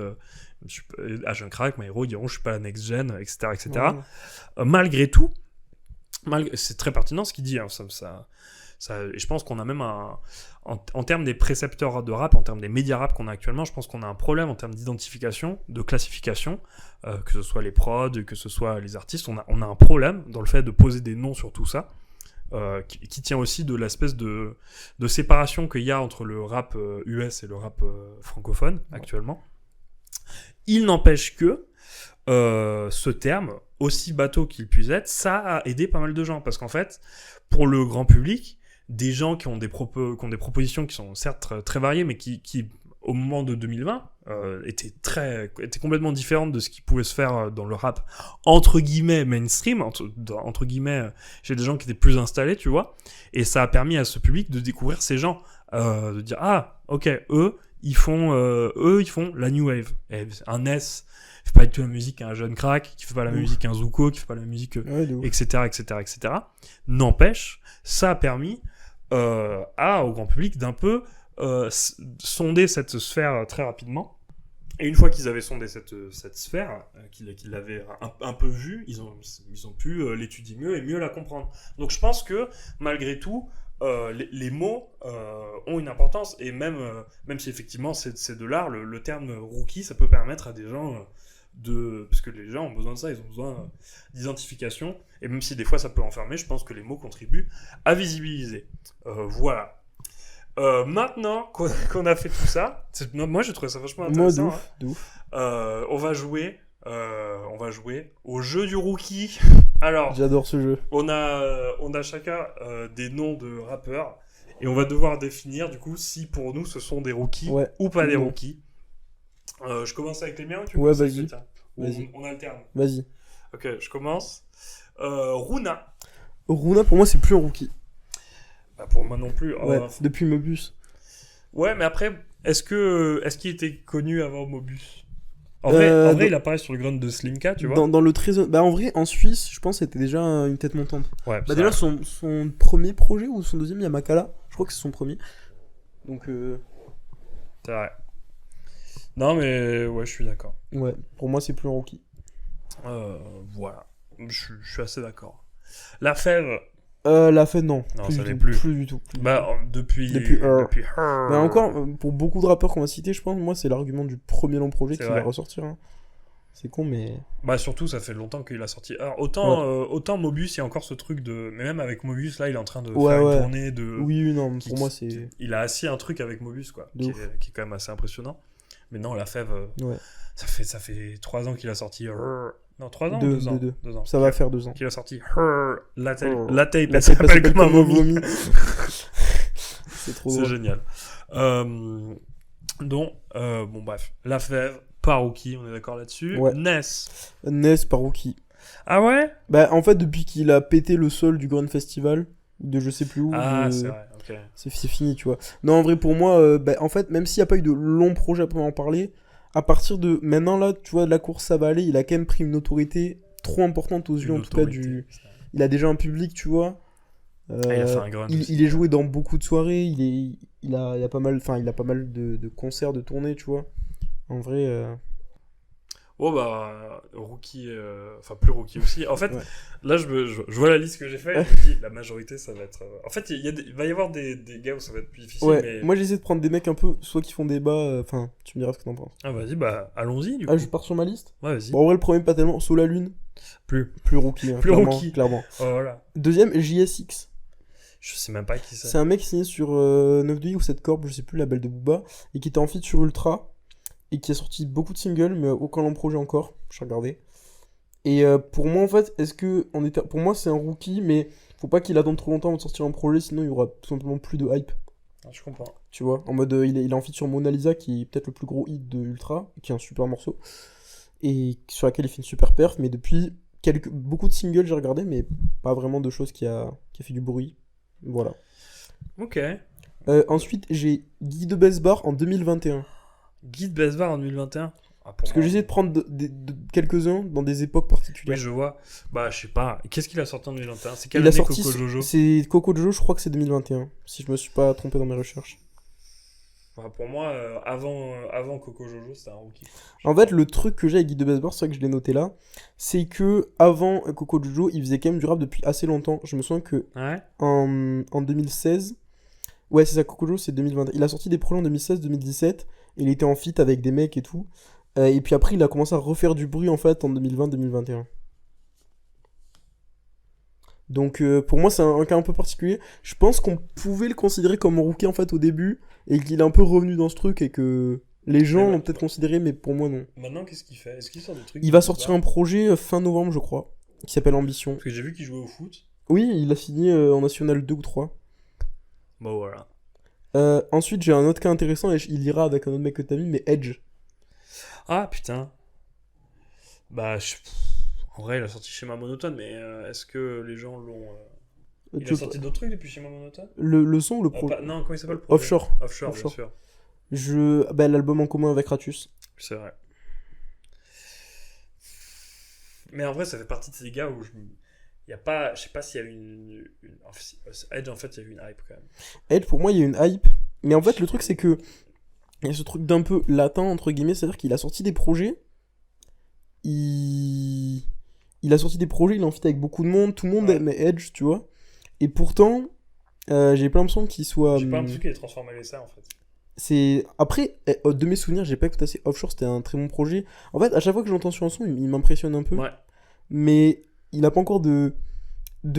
My Hero diront je suis pas la next gen, etc., etc. Ouais. Malgré tout. C'est très pertinent ce qu'il dit, hein, et je pense qu'on a même en termes des précepteurs de rap, en termes des médias rap qu'on a actuellement, je pense qu'on a un problème en termes d'identification, de classification, que ce soit les prods, que ce soit les artistes, on a un problème dans le fait de poser des noms sur tout ça, qui tient aussi de l'espèce de séparation qu'il y a entre le rap US et le rap francophone actuellement. Il n'empêche que ce terme, aussi bateau qu'il puisse être, ça a aidé pas mal de gens parce qu'en fait, pour le grand public, des gens qui ont des propositions qui sont certes très, très variées, mais qui au moment de 2020 étaient complètement différentes de ce qui pouvait se faire dans le rap entre guillemets mainstream, entre guillemets, chez des gens qui étaient plus installés, tu vois, et ça a permis à ce public de découvrir ces gens, de dire ah ok, eux ils font la new wave, et un S qui fait pas du tout la musique qu'un Jeune Crack, qui fait pas la musique qu'un Zuko, qui fait pas la musique, etc., etc., etc. N'empêche, ça a permis au grand public d'un peu sonder cette sphère très rapidement. Et une fois qu'ils avaient sondé cette sphère, qu'ils l'avaient un peu vue, ils ont pu l'étudier mieux et mieux la comprendre. Donc je pense que malgré tout, les mots ont une importance, et même si effectivement c'est de l'art, le terme rookie, ça peut permettre à des gens parce que les gens ont besoin de ça, ils ont besoin d'identification, et même si des fois ça peut enfermer, je pense que les mots contribuent à visibiliser. Voilà. Maintenant qu'on a fait tout ça, moi je trouve ça vachement intéressant. Moi, de ouf. On va jouer au jeu du rookie. Alors, J'adore ce jeu. on a chacun des noms de rappeurs, et on va devoir définir du coup si pour nous ce sont des rookies ou pas des Non. rookies. Je commence avec les miens, tu Ouais, commences avec vas-y. les tiens? Vas-y. On alterne. Vas-y. Ok, je commence. Runa. Runa, pour moi, c'est plus un rookie. Bah, pour moi non plus. Ouais, depuis Mobius. Ouais, mais après, est-ce qu'il était connu avant Mobius? En vrai, il apparaît sur le ground de Slimka, tu vois. Dans le trésor. Bah, en vrai, en Suisse, je pense que c'était déjà une tête montante. Ouais, Bah, déjà, son premier projet ou son deuxième, il y a Makala. Je crois que c'est son premier. Donc, c'est vrai. Non, mais ouais, je suis d'accord. ouais, pour moi, c'est plus un rookie. Voilà. Je suis assez d'accord. La Fève. La fête, non. Non, plus ça du l'est tout. plus. Plus du tout. Bah, depuis Her. Her. Mais encore, pour beaucoup de rappeurs qu'on va citer, je pense, moi, c'est l'argument du premier long projet C'est qui vrai. va ressortir. Hein. C'est con, mais. Bah, surtout, ça fait longtemps qu'il a sorti. Alors, autant Mobius, il y a encore ce truc de. Mais même avec Mobius, là, il est en train de faire une tournée de. Oui, non, qui- pour moi, c'est. Il a assis un truc avec Mobius, quoi. De Qui ouf. est quand même assez impressionnant. Mais non, La Fève. Ouais. Ça fait 3 ans qu'il a sorti Her. Non, 3 ans ou Deux, 2 ans? deux. 2 ans. Ça va faire 2 ans. Qu'il a sorti Her. La tape, La elle tape, s'appelle comme un vomi. C'est trop C'est drôle. génial. Bon, bref. La Fève, pas rookie, on est d'accord là-dessus. Ouais. Ness. Ness par rookie. Ah ouais? Bah, en fait, depuis qu'il a pété le sol du Grand Festival, de je sais plus où, Ah, de- c'est vrai, ok. c'est fini, tu vois. Non, en vrai, pour moi, bah, en fait, même s'il n'y a pas eu de long projet à proprement en parler, à partir de maintenant, là, tu vois, de la course, ça va aller, il a quand même pris une notoriété trop importante aux yeux, Une en tout cas, autorité. il a déjà un public, tu vois. il a fait un grand aussi. Il est joué dans beaucoup de soirées, il a pas mal, enfin, il a pas mal de concerts, de tournées, tu vois. En vrai, Oh bah, rookie, enfin plus rookie aussi. En fait, Ouais. là je vois la liste que j'ai faite, je me dis la majorité ça va être. En fait, il va y avoir des gars où ça va être plus difficile. ouais, Mais... moi j'essaie de prendre des mecs un peu, soit qui font débat, enfin, tu me diras ce que t'en penses. Ah vas-y, bah allons-y du coup. Ah, je pars sur ma liste. Ouais, vas-y. Bon, en vrai, le premier, pas tellement. Sous la lune, Plus. rookie. Hein, Plus clairement, rookie. clairement. Oh, voilà. Deuxième, JSX. Je sais même pas qui c'est. C'est un mec signé sur 9 de I ou 7 Corp, je sais plus, label de Booba, et qui était en feat sur Ultra, et qui a sorti beaucoup de singles, mais aucun long projet encore, j'ai regardé. Et pour moi, en fait, pour moi, c'est un rookie, mais faut pas qu'il attende trop longtemps avant de sortir un projet, sinon il y aura tout simplement plus de hype. Ah, je comprends. Tu vois, en mode, il est en feat sur Mona Lisa, qui est peut-être le plus gros hit de Ultra, qui est un super morceau, et sur laquelle il fait une super perf, mais depuis beaucoup de singles, j'ai regardé, mais pas vraiment de choses qui a fait du bruit. Voilà. Ok. Ensuite, j'ai Guy de Besbar en 2021. Guide Besbar en 2021. Ah, pour Parce que moi. j'essaie de prendre de quelques-uns dans des époques particulières. Oui, je vois. Bah, je sais pas. Qu'est-ce qu'il a sorti en 2021? C'est quelle Il a année sorti. Coco Jojo? C'est Coco Jojo, je crois que c'est 2021. Si je me suis pas trompé dans mes recherches. Enfin, pour moi, avant Coco Jojo, c'était un rookie. En fait, le truc que j'ai avec Guy de Besbar, c'est vrai que je l'ai noté là, c'est que avant Coco Jojo, il faisait quand même du rap depuis assez longtemps. Je me souviens que Ouais. en 2016. Ouais, c'est ça, Coco Jojo, c'est 2020. Il a sorti des projets en 2016-2017. Il était en feat avec des mecs et tout. Et puis après, il a commencé à refaire du bruit en fait en 2020-2021. Donc pour moi, c'est un cas un peu particulier. Je pense qu'on pouvait le considérer comme un rookie en fait au début. Et qu'il est un peu revenu dans ce truc et que les gens Mais l'ont peut-être considéré, mais pour moi non. Maintenant, qu'est-ce qu'il fait? Est-ce qu'il sort des trucs? Il va sortir un projet fin novembre, je crois, qui s'appelle Ambition. Parce que j'ai vu qu'il jouait au foot. Oui, il a signé en National 2 ou 3. Bon, voilà. Ensuite, j'ai un autre cas intéressant et il ira avec un autre mec que t'as mis, mais Edge. Ah, putain. Bah, en vrai, il a sorti Schéma Monotone, mais est-ce que les gens l'ont... Il Tu a veux sorti d'autres trucs depuis Schéma Monotone? le son ou le projet Non, comment il s'appelle le projet? Offshore. Offshore, bien Offshore. sûr. Bah, l'album en commun avec Ratus. C'est vrai. Mais en vrai, ça fait partie de ces gars où il y a pas... Je sais pas s'il y a eu une... Edge, en fait, il y a eu une hype, quand même. Edge, pour moi, il y a une hype. Mais en fait, le truc, c'est que il y a ce truc d'un peu latent, entre guillemets, c'est-à-dire qu'il a sorti des projets. Il a sorti des projets, il est en feat avec beaucoup de monde, tout le monde Ouais. aime Edge, tu vois. Et pourtant, J'ai pas l'impression qu'il soit. J'ai pas l'impression qu'il ait transformé l'essai en fait. C'est après de mes souvenirs, j'ai pas écouté assez Offshore, c'était un très bon projet. En fait, à chaque fois que j'entends sur un son, il m'impressionne un peu. Ouais. Mais il a pas encore de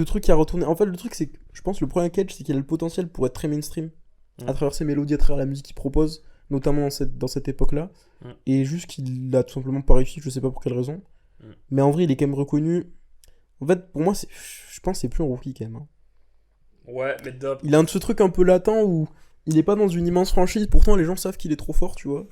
trucs à retourner. En fait, le truc c'est que je pense que le problème avec Edge, c'est qu'il a le potentiel pour être très mainstream à travers ses mélodies, à travers la musique qu'il propose, notamment dans cette époque-là. Et juste qu'il a tout simplement pas réussi, je sais pas pour quelle raison. Mais en vrai, il est quand même reconnu. En fait, pour moi, je pense que c'est plus un rookie quand même. Hein. Ouais, mais Dop. Il a ce truc un peu latent où il est pas dans une immense franchise, pourtant les gens savent qu'il est trop fort, tu vois.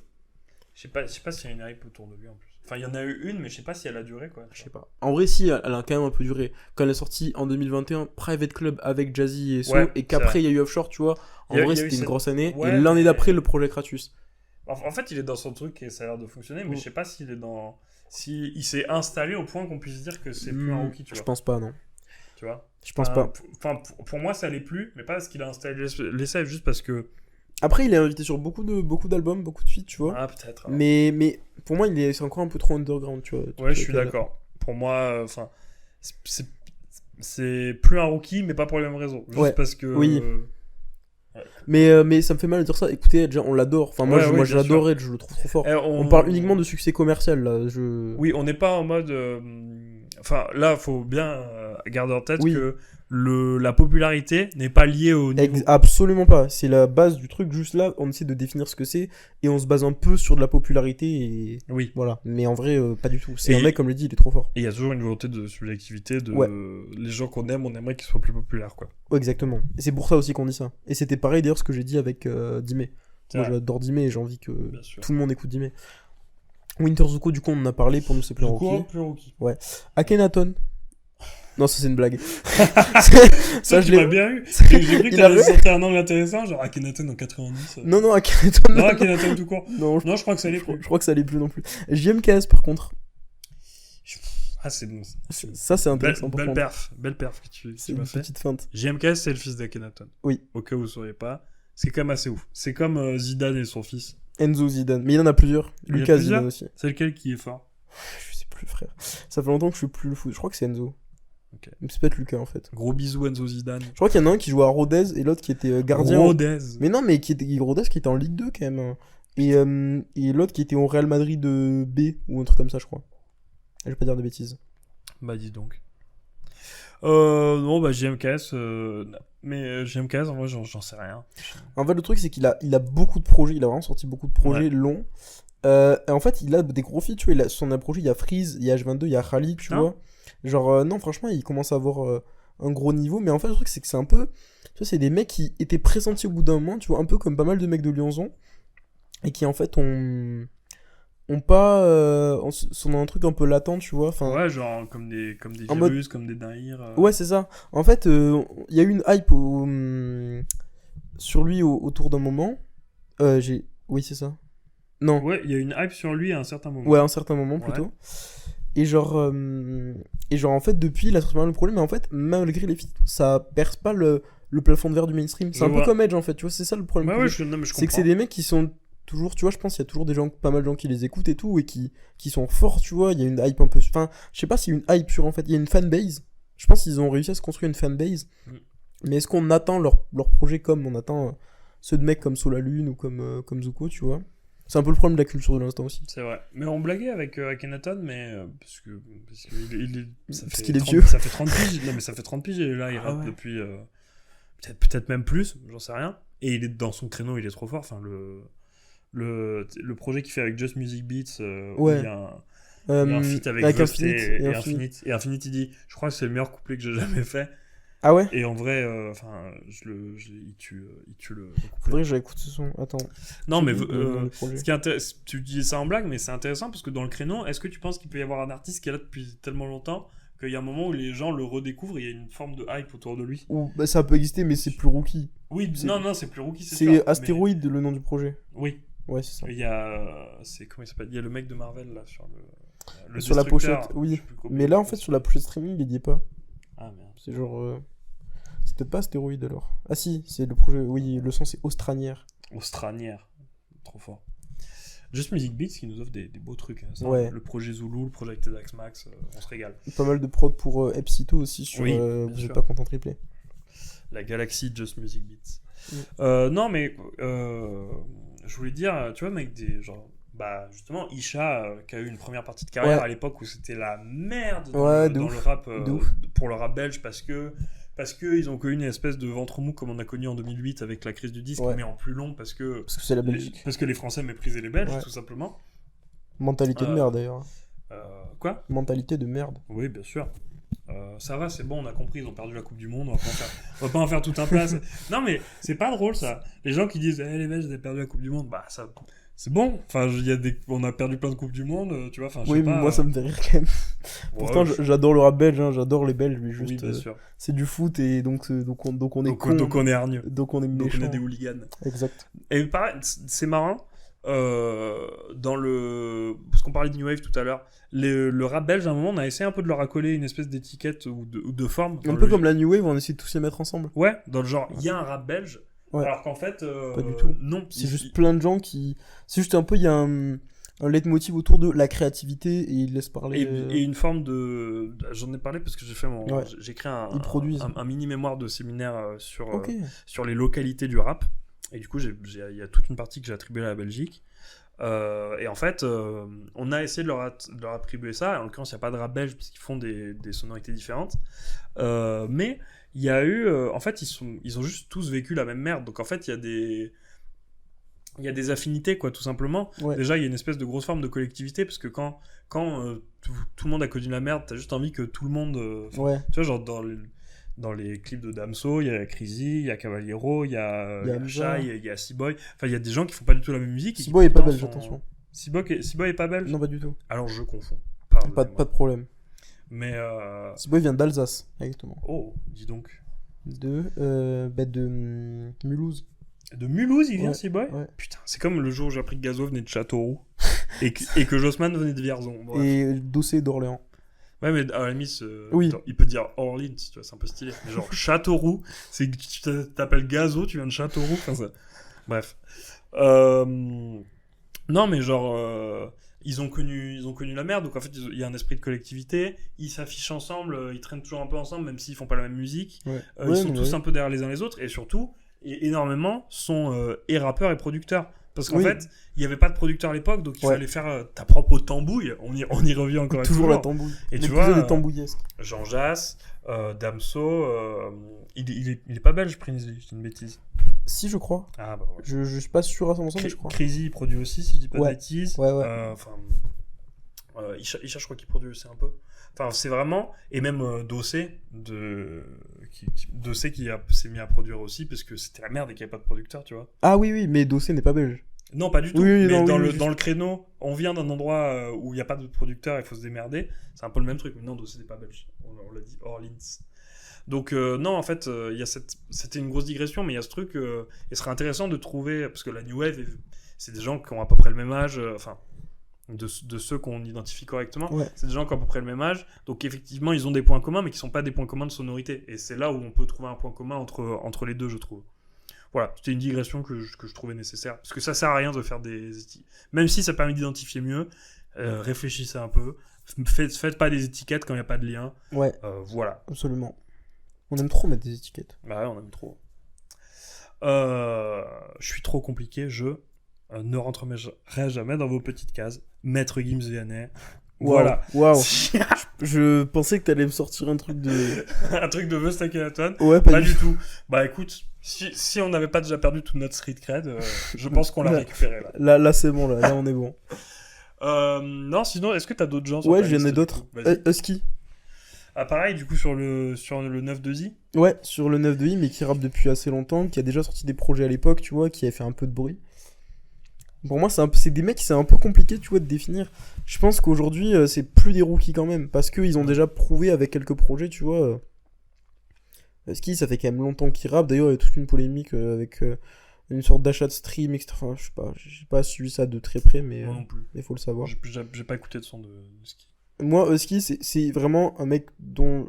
Je sais pas s'il y a une hype autour de lui en plus. Enfin, il y en a eu une, mais je sais pas si elle a duré quoi. Je sais pas. En vrai, si, elle a quand même un peu duré. Quand elle est sortie en 2021, Private Club avec Jazzy et So, Ouais, et qu'après il y a eu Offshore, tu vois. En vrai, c'était une grosse année. Ouais, et l'année mais- d'après, le projet Kratus. En fait, il est dans son truc et ça a l'air de fonctionner, mais Mm. je sais pas s'il est dans. Si il s'est installé au point qu'on puisse dire que c'est plus un rookie, tu Je vois. pense pas, non. Tu vois. Je pense pas. Enfin, pour moi, ça l'est plus, mais pas parce qu'il a installé l'essai, juste parce que. Après, il est invité sur beaucoup d'albums, beaucoup de feats, tu vois. Ah, peut-être. hein. Mais pour moi, c'est encore un peu trop underground, tu vois. Ouais, je suis d'accord. Pour moi, enfin, c'est plus un rookie, mais pas pour les mêmes raisons. Juste Ouais. parce que. Oui. Mais ça me fait mal de dire ça. Écoutez, Edge, on l'adore. Enfin, moi, Ouais, oui, bien j'adore sûr. Edge, je le trouve trop fort. Eh, On parle uniquement de succès commercial, là. Oui, on n'est pas en mode. Enfin, là, faut bien garder en tête Oui. que la popularité n'est pas liée au niveau. Absolument pas. C'est la base du truc. Juste là, on essaie de définir ce que c'est et on se base un peu sur de la popularité et Oui. voilà. Mais en vrai, pas du tout. C'est Et- un mec, comme je l'ai dit, il est trop fort. Et il y a toujours une volonté de subjectivité, de Ouais. les gens qu'on aime, on aimerait qu'ils soient plus populaires, quoi. Ouais, exactement. Et c'est pour ça aussi qu'on dit ça. Et c'était pareil d'ailleurs ce que j'ai dit avec Dimé. Moi, Ouais. j'adore Dimé et j'ai envie que Bien sûr. tout le monde écoute Dimé. Winter Zuko, du coup, on en a parlé. Pour nous, c'est plus un rookie. plus rookie. Akhenaton. Non, ça c'est une blague. Ça, je je l'ai- l'ai bien eu. J'ai cru que Il t'allais avait- sortir un angle intéressant, genre Akhenaton en 90. Non, non, Akhenaton. Non, Akhenaton tout court. Non, Non, je crois que ça allait je plus. crois que ça allait plus non plus. JMKS, par contre. Ah, c'est bon. Ça, c'est intéressant. par Belle contre. perf. Belle perf que tu C'est une m'as fait. petite feinte. JMK, c'est le fils d'Akhenaton. Oui. Au cas où vous ne sauriez pas. C'est quand même assez ouf. C'est comme Zidane et son fils. Enzo Zidane. Mais il y en a plusieurs. Il y a Lucas plusieurs Zidane aussi. C'est lequel qui est fort? Je sais plus, frère. Ça fait longtemps que je suis plus le foot. Je crois que c'est Enzo. Ok. Mais c'est peut-être Lucas en fait. Gros bisous Enzo Zidane. Je crois qu'il y en a un qui jouait à Rodez et l'autre qui était gardien. Rodez. Mais non, mais Rodez qui était en Ligue 2 quand même. Hein. Et l'autre qui était au Real Madrid B ou un truc comme ça, je crois. Je vais pas dire de bêtises. Bah dis donc. Non, bah JMKS. Mais JMKS, en vrai, j'en sais rien. En fait, le truc, c'est qu'il a beaucoup de projets. Il a vraiment sorti beaucoup de projets Ouais. longs. Et en fait, il a des gros feats, tu vois. Son projet, il y a Freeze, il y a H22, il y a Khali, tu Ah. vois. Genre, non, franchement, il commence à avoir un gros niveau. Mais en fait, le truc, c'est que c'est un peu. Tu vois, c'est des mecs qui étaient pressentis au bout d'un moment, tu vois, un peu comme pas mal de mecs de Lyonzon. Et qui, en fait, ont pas. Sont dans un truc un peu latent, tu vois. Enfin, Ouais, genre comme des En mode- virus, comme des dingues. Ouais, c'est ça. En fait, il y a eu une hype sur lui autour d'un moment. Oui, c'est ça. Non. Ouais, il y a une hype sur lui à un certain moment. Ouais, à un certain moment Ouais. plutôt. Et genre, en fait, depuis, il a sorti pas mal de problèmes, mais en fait, malgré les feats, ça perce pas le plafond de verre du mainstream. C'est Je un peu vois. comme Edge, en fait, tu vois, c'est ça le problème. Ouais, que ouais, j'ai. non, mais je C'est que c'est comprends. des mecs qui sont toujours, tu vois, je pense qu'il y a toujours pas mal de gens qui les écoutent et tout, et qui sont forts, tu vois. Il y a une hype un peu. Enfin, je sais pas s'il y a une hype sur, en fait, il y a une fanbase. Je pense qu'ils ont réussi à se construire une fanbase. Mm. Mais est-ce qu'on attend leur projet comme on attend ceux de mecs comme Solalune ou comme Zuko, tu vois? C'est un peu le problème de la culture de l'instant aussi. C'est vrai. Mais on blaguait avec Akhenaton, mais parce qu'il est vieux. Ça fait 30 piges. Non, mais ça fait 30 piges et là, il Ah rappe ouais. depuis peut-être même plus, j'en sais rien. Et il est dans son créneau, il est trop fort. Enfin, le projet qu'il fait avec Just Music Beats, où Ouais. il y a un feat avec Just et Infinite. Et Infinite, il dit, je crois que c'est le meilleur couplet que j'ai jamais fait. Ah ouais? Et en vrai, enfin, il tue le couplet. Faudrait que j'écoute ce son. Attends. Non, mais Le projet. ce qui est intéressant, tu dis ça en blague, mais c'est intéressant parce que dans le créneau, est-ce que tu penses qu'il peut y avoir un artiste qui est là depuis tellement longtemps qu'il y a un moment où les gens le redécouvrent et il y a une forme de hype autour de lui? Ou bah, ça peut exister, mais c'est plus rookie. Oui, C'est- non, c'est plus rookie, c'est sûr. C'est Astéroïde, le nom du projet. Mais- Oui, Ouais, c'est ça. il y a. Comment il s'appelle? Il y a le mec de Marvel là sur le Sur la Destructeur, pochette, oui. je sais plus comment Mais il là, en s'appelle. fait, sur la pochette streaming, il y est pas. Ah merde. C'est genre. C'est peut-être pas Astéroïde alors. Ah si, c'est le projet. Oui, le son c'est Austranière. Austranière. Trop fort. Just Music Beats qui nous offre des beaux trucs. Hein, ça. Ouais. Le projet Zulu, le projet Dax Max, on se régale. Pas mal de prod pour Epsito aussi sur Oui, bien Vous sûr. êtes pas content triplé. La galaxie Just Music Beats. Non, mais je voulais dire, tu vois, mec, justement, Isha, qui a eu une première partie de carrière à l'époque où c'était la merde dans le rap, pour le rap belge, parce que ils ont connu une espèce de ventre mou comme on a connu en 2008 avec la crise du disque, mais en plus long parce que c'est la Belgique. Parce que les Français méprisaient les Belges, tout simplement. Mentalité de merde d'ailleurs. Quoi ? Mentalité de merde. Oui, bien sûr. Ça va, c'est bon, on a compris, ils ont perdu la Coupe du Monde, on va pas en faire tout un plat. Non, mais c'est pas drôle ça. Les gens qui disent les Belges, ils ont perdu la Coupe du Monde, bah ça. C'est bon, enfin, on a perdu plein de Coupes du Monde, tu vois, enfin, je sais pas. Oui, moi ça me fait rire quand même. Pourtant, j'adore le rap belge, hein, j'adore les Belges, mais juste. Oui, bien sûr. C'est du foot et donc on est con. Donc on est hargneux. Donc on est méchant. Donc on est des hooligans. Exact. Et pareil, c'est marrant, parce qu'on parlait de New Wave tout à l'heure, le rap belge, à un moment, on a essayé un peu de leur accoler une espèce d'étiquette ou de forme. Un peu comme la New Wave, on essaie de tous les mettre ensemble. Ouais, dans le genre, il y a un rap belge. Ouais. Alors qu'en fait, pas du tout. Non, c'est juste plein de gens qui. C'est juste un peu, il y a un leitmotiv autour de la créativité et ils laissent parler. Et une forme de. J'en ai parlé parce que j'ai créé un mini mémoire de séminaire sur les localités du rap. Et du coup, il y a toute une partie que j'ai attribuée à la Belgique. Et en fait, on a essayé de leur attribuer ça. En l'occurrence, il n'y a pas de rap belge puisqu'ils font des sonorités différentes. Mais il y a eu, en fait, ils ont juste tous vécu la même merde. Donc en fait, il y a des affinités, quoi, tout simplement. Ouais. Déjà, il y a une espèce de grosse forme de collectivité parce que quand tout le monde a connu la merde, t'as juste envie que tout le monde. Tu vois, genre dans les clips de Damso, il y a Crazy, il y a Cavaliero, il y a Shai, il y a C-Boy. Enfin, il y a des gens qui font pas du tout la même musique. C-Boy est pas belge, attention. C-Boy est pas belge ? Non, pas du tout. Alors je confonds. Pas de problème. Mais C-Boy vient d'Alsace, exactement. Oh, dis donc. De Mulhouse. De Mulhouse, il vient, C-Boy ? Ouais. Putain, c'est comme le jour où j'ai appris que Gazo venait de Châteauroux et que Jossman venait de Vierzon. Bref. Et Dossé d'Orléans. Ouais, mais à la limite, oui. Il peut dire Orleans, tu vois, c'est un peu stylé. Mais genre Châteauroux, c'est que tu t'appelles Gazo, tu viens de Châteauroux. Enfin, ça... Bref. Non, mais genre, ils ont connu la merde, donc en fait, il y a un esprit de collectivité. Ils s'affichent ensemble, ils traînent toujours un peu ensemble, même s'ils font pas la même musique. Ouais. Ils sont tous un peu derrière les uns les autres, et surtout, énormément sont et rappeurs et producteurs. Parce qu'en fait, il n'y avait pas de producteur à l'époque, donc il fallait faire ta propre tambouille. On y revient encore. Toujours la tambouille. Et tu vois, des tambouillesques. Jean Jass, Damso, il est pas belge, Prince, c'est une bêtise. Si, je crois. Ah bah ouais. Je suis pas sûr à 100%, mais je crois. Crazy, il produit aussi, si je dis pas de bêtises. Ouais. Isha, je crois qu'il produit aussi un peu. Enfin, c'est vraiment... Et même Dossé, Dossé qui s'est mis à produire aussi, parce que c'était la merde et qu'il n'y avait pas de producteur, tu vois. Ah oui, mais Dossé n'est pas belge. Non, pas du tout. Oui, mais non, dans le créneau, on vient d'un endroit où il n'y a pas de producteur, il faut se démerder. C'est un peu le même truc. Mais non, Dossé n'est pas belge. On l'a dit, Orleans. Donc, non, en fait, c'était une grosse digression, mais il y a ce truc... il serait intéressant de trouver... Parce que la New Wave, c'est des gens qui ont à peu près le même âge... De ceux qu'on identifie correctement, c'est des gens qui ont à peu près le même âge, donc effectivement ils ont des points communs mais qui ne sont pas des points communs de sonorité, et c'est là où on peut trouver un point commun entre les deux, je trouve. Voilà, c'était une digression que je trouvais nécessaire, parce que ça sert à rien de faire même si ça permet d'identifier mieux, réfléchissez un peu, faites pas des étiquettes quand il n'y a pas de lien. Voilà. Absolument. On aime trop mettre des étiquettes. Bah ouais, on aime trop. Je suis trop compliqué, ne rentrerai jamais dans vos petites cases. Maître Gims Vianney. Voilà. Waouh. Je pensais que t'allais me sortir un truc de... un truc de Veuve Staccaton. Ouais, pas du tout. Bah écoute, si on n'avait pas déjà perdu toute notre street cred, je pense qu'on l'a récupéré là. Là c'est bon, là on est bon. Non, sinon, est-ce que t'as d'autres gens? Ouais, j'en ai d'autres. Husky. Ah pareil, du coup sur le 9 de Zi. Ouais, sur le 9 de Zi, mais qui rappe depuis assez longtemps, qui a déjà sorti des projets à l'époque, tu vois, qui avait fait un peu de bruit. Pour moi, c'est des mecs qui c'est un peu compliqué, tu vois, de définir. Je pense qu'aujourd'hui, c'est plus des rookies quand même, parce qu'ils ont déjà prouvé avec quelques projets, tu vois. Ski, ça fait quand même longtemps qu'ils rappent. D'ailleurs, il y a toute une polémique avec une sorte d'achat de stream, etc. Enfin, je sais pas, j'ai pas suivi ça de très près, mais moi non plus. Il faut le savoir. J'ai pas écouté de son de Ski. Moi, Husky, c'est vraiment un mec dont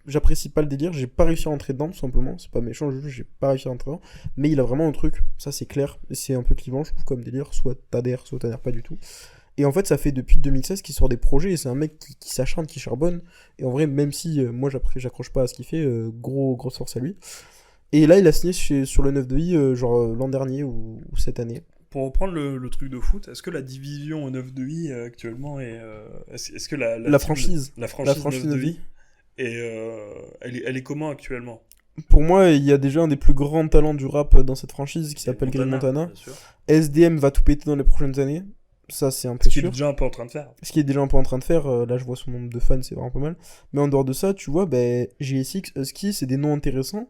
j'apprécie pas le délire. J'ai pas réussi à rentrer dedans, tout simplement. C'est pas méchant, j'ai pas réussi à rentrer dedans. Mais il a vraiment un truc, ça c'est clair. C'est un peu clivant, je trouve, comme délire. Soit t'adhères pas du tout. Et en fait, ça fait depuis 2016 qu'il sort des projets, et c'est un mec qui s'acharne, qui charbonne. Et en vrai, même si moi j'accroche pas à ce qu'il fait, grosse force à lui. Et là, il a signé sur le 9 de I, l'an dernier ou cette année. Pour reprendre le truc de foot, est-ce que la division 9 de I actuellement est... est-ce que la franchise. La franchise 9 de 9 de I, elle est comment actuellement? Pour moi, il y a déjà un des plus grands talents du rap dans cette franchise qui s'appelle Green Montana. Bien sûr. SDM va tout péter dans les prochaines années. Ça, c'est un peu Ce qu'il est sûr. déjà un peu en train de faire. Ce qu'il est déjà un peu en train de faire. Là, je vois son nombre de fans, c'est vraiment pas mal. Mais en dehors de ça, tu vois, GSX, Husky, c'est des noms intéressants,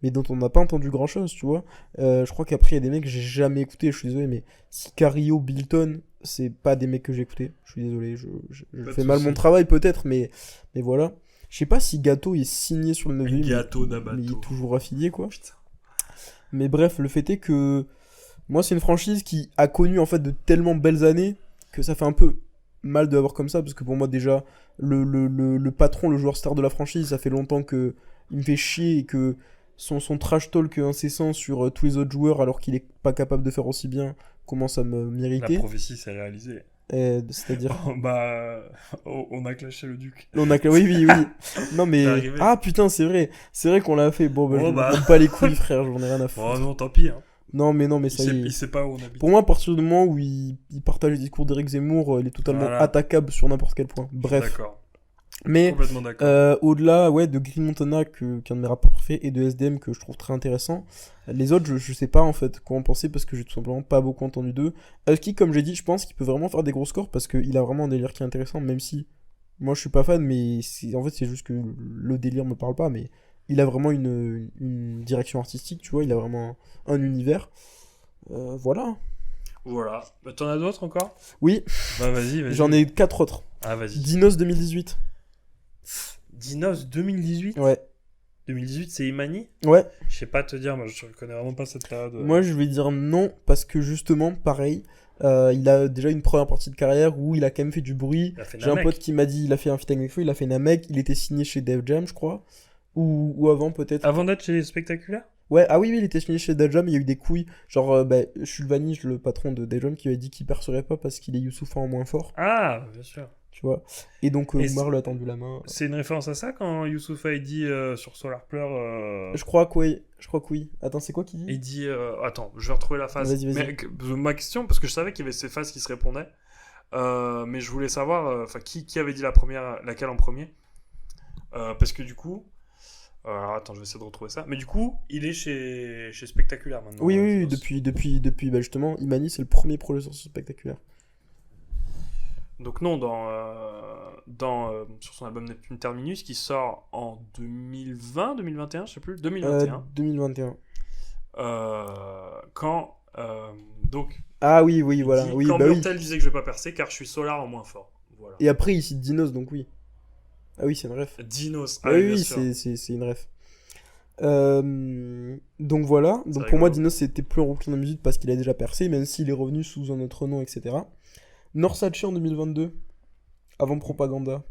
mais dont on n'a pas entendu grand chose, tu vois. Je crois qu'après, il y a des mecs que j'ai jamais écoutés, je suis désolé, mais Sicario, Bilton, c'est pas des mecs que j'ai écoutés. Je suis désolé, je fais mal mon travail peut-être, mais voilà. Je sais pas si Gâteau est signé sur le 9 mais il est toujours affilié, quoi. Putain. Mais bref, le fait est que moi, c'est une franchise qui a connu en fait de tellement belles années que ça fait un peu mal de l'avoir comme ça, parce que pour moi, déjà, le patron, le joueur star de la franchise, ça fait longtemps que il me fait chier et que son trash talk incessant sur tous les autres joueurs alors qu'il est pas capable de faire aussi bien commence à m'irriter. La prophétie s'est réalisée. C'est-à-dire on a clashé le duc. Oui. Non mais putain, c'est vrai qu'on l'a fait. Bon, je me donne pas les couilles, frère, j'en ai rien à foutre. Oh non, tant pis. Hein. Non mais ça y est. Il sait pas où on habite. Pour moi, à partir du moment où il partage les discours d'Éric Zemmour, il est totalement attaquable sur n'importe quel point. Bref. D'accord. Mais complètement d'accord. Au-delà de Green Montana, qui est un de mes rapports préférés, et de SDM que je trouve très intéressant, les autres, je sais pas en fait quoi en penser parce que j'ai tout simplement pas beaucoup entendu d'eux. Husky, comme j'ai dit, je pense qu'il peut vraiment faire des gros scores parce qu'il a vraiment un délire qui est intéressant, même si moi je suis pas fan, mais en fait c'est juste que le délire me parle pas, mais il a vraiment une direction artistique, tu vois, il a vraiment un univers. Voilà. Voilà. T'en as d'autres encore? Oui. Vas-y. J'en ai 4 autres. Ah, vas-y. Dinos 2018. Dinos 2018? Ouais. 2018, c'est Imani? Ouais. Je sais pas te dire, moi je connais vraiment pas cette période. Moi je vais dire non, parce que justement, pareil, il a déjà une première partie de carrière où il a quand même fait du bruit. J'ai un pote qui m'a dit, il a fait un feat avec Nekfeu, il a fait Namek, il était signé chez Def Jam, je crois. Ou avant peut-être. Avant d'être chez les Spectaculaires? Ouais, oui, il était signé chez Def Jam, il y a eu des couilles. Genre, Shulvani, le patron de Def Jam, qui avait dit qu'il percerait pas parce qu'il est Youssoupha en moins fort. Ah, bien sûr. Tu vois. Et donc Oumar lui a tendu la main. C'est une référence à ça quand Youssoupha a dit sur Solar Pleur Je crois que oui. Attends, c'est quoi qu'il dit? Il dit attends, je vais retrouver la phase. Vas-y. Mais, ma question, parce que je savais qu'il y avait ces phases qui se répondaient, mais je voulais savoir qui avait dit laquelle en premier, parce que du coup attends, je vais essayer de retrouver ça. Mais du coup, il est chez Spectaculaire maintenant. Oui, depuis justement, Imani, c'est le premier projet sur Spectaculaire. Donc non, sur son album Neptune Terminus, qui sort en 2020, 2021, je sais plus, 2021. 2021. Quand, donc... Ah oui, voilà. Oui, quand Murtel disait que je vais pas percer, car je suis Solar en moins fort. Voilà. Et après, il cite Dinos, donc oui. Ah oui, c'est une ref. Dinos, oui, c'est une ref. Donc voilà. Donc pour moi, Dinos, c'était plus un rookie dans la musique parce qu'il a déjà percé, même s'il est revenu sous un autre nom, etc. Norsace en 2022, avant Propaganda.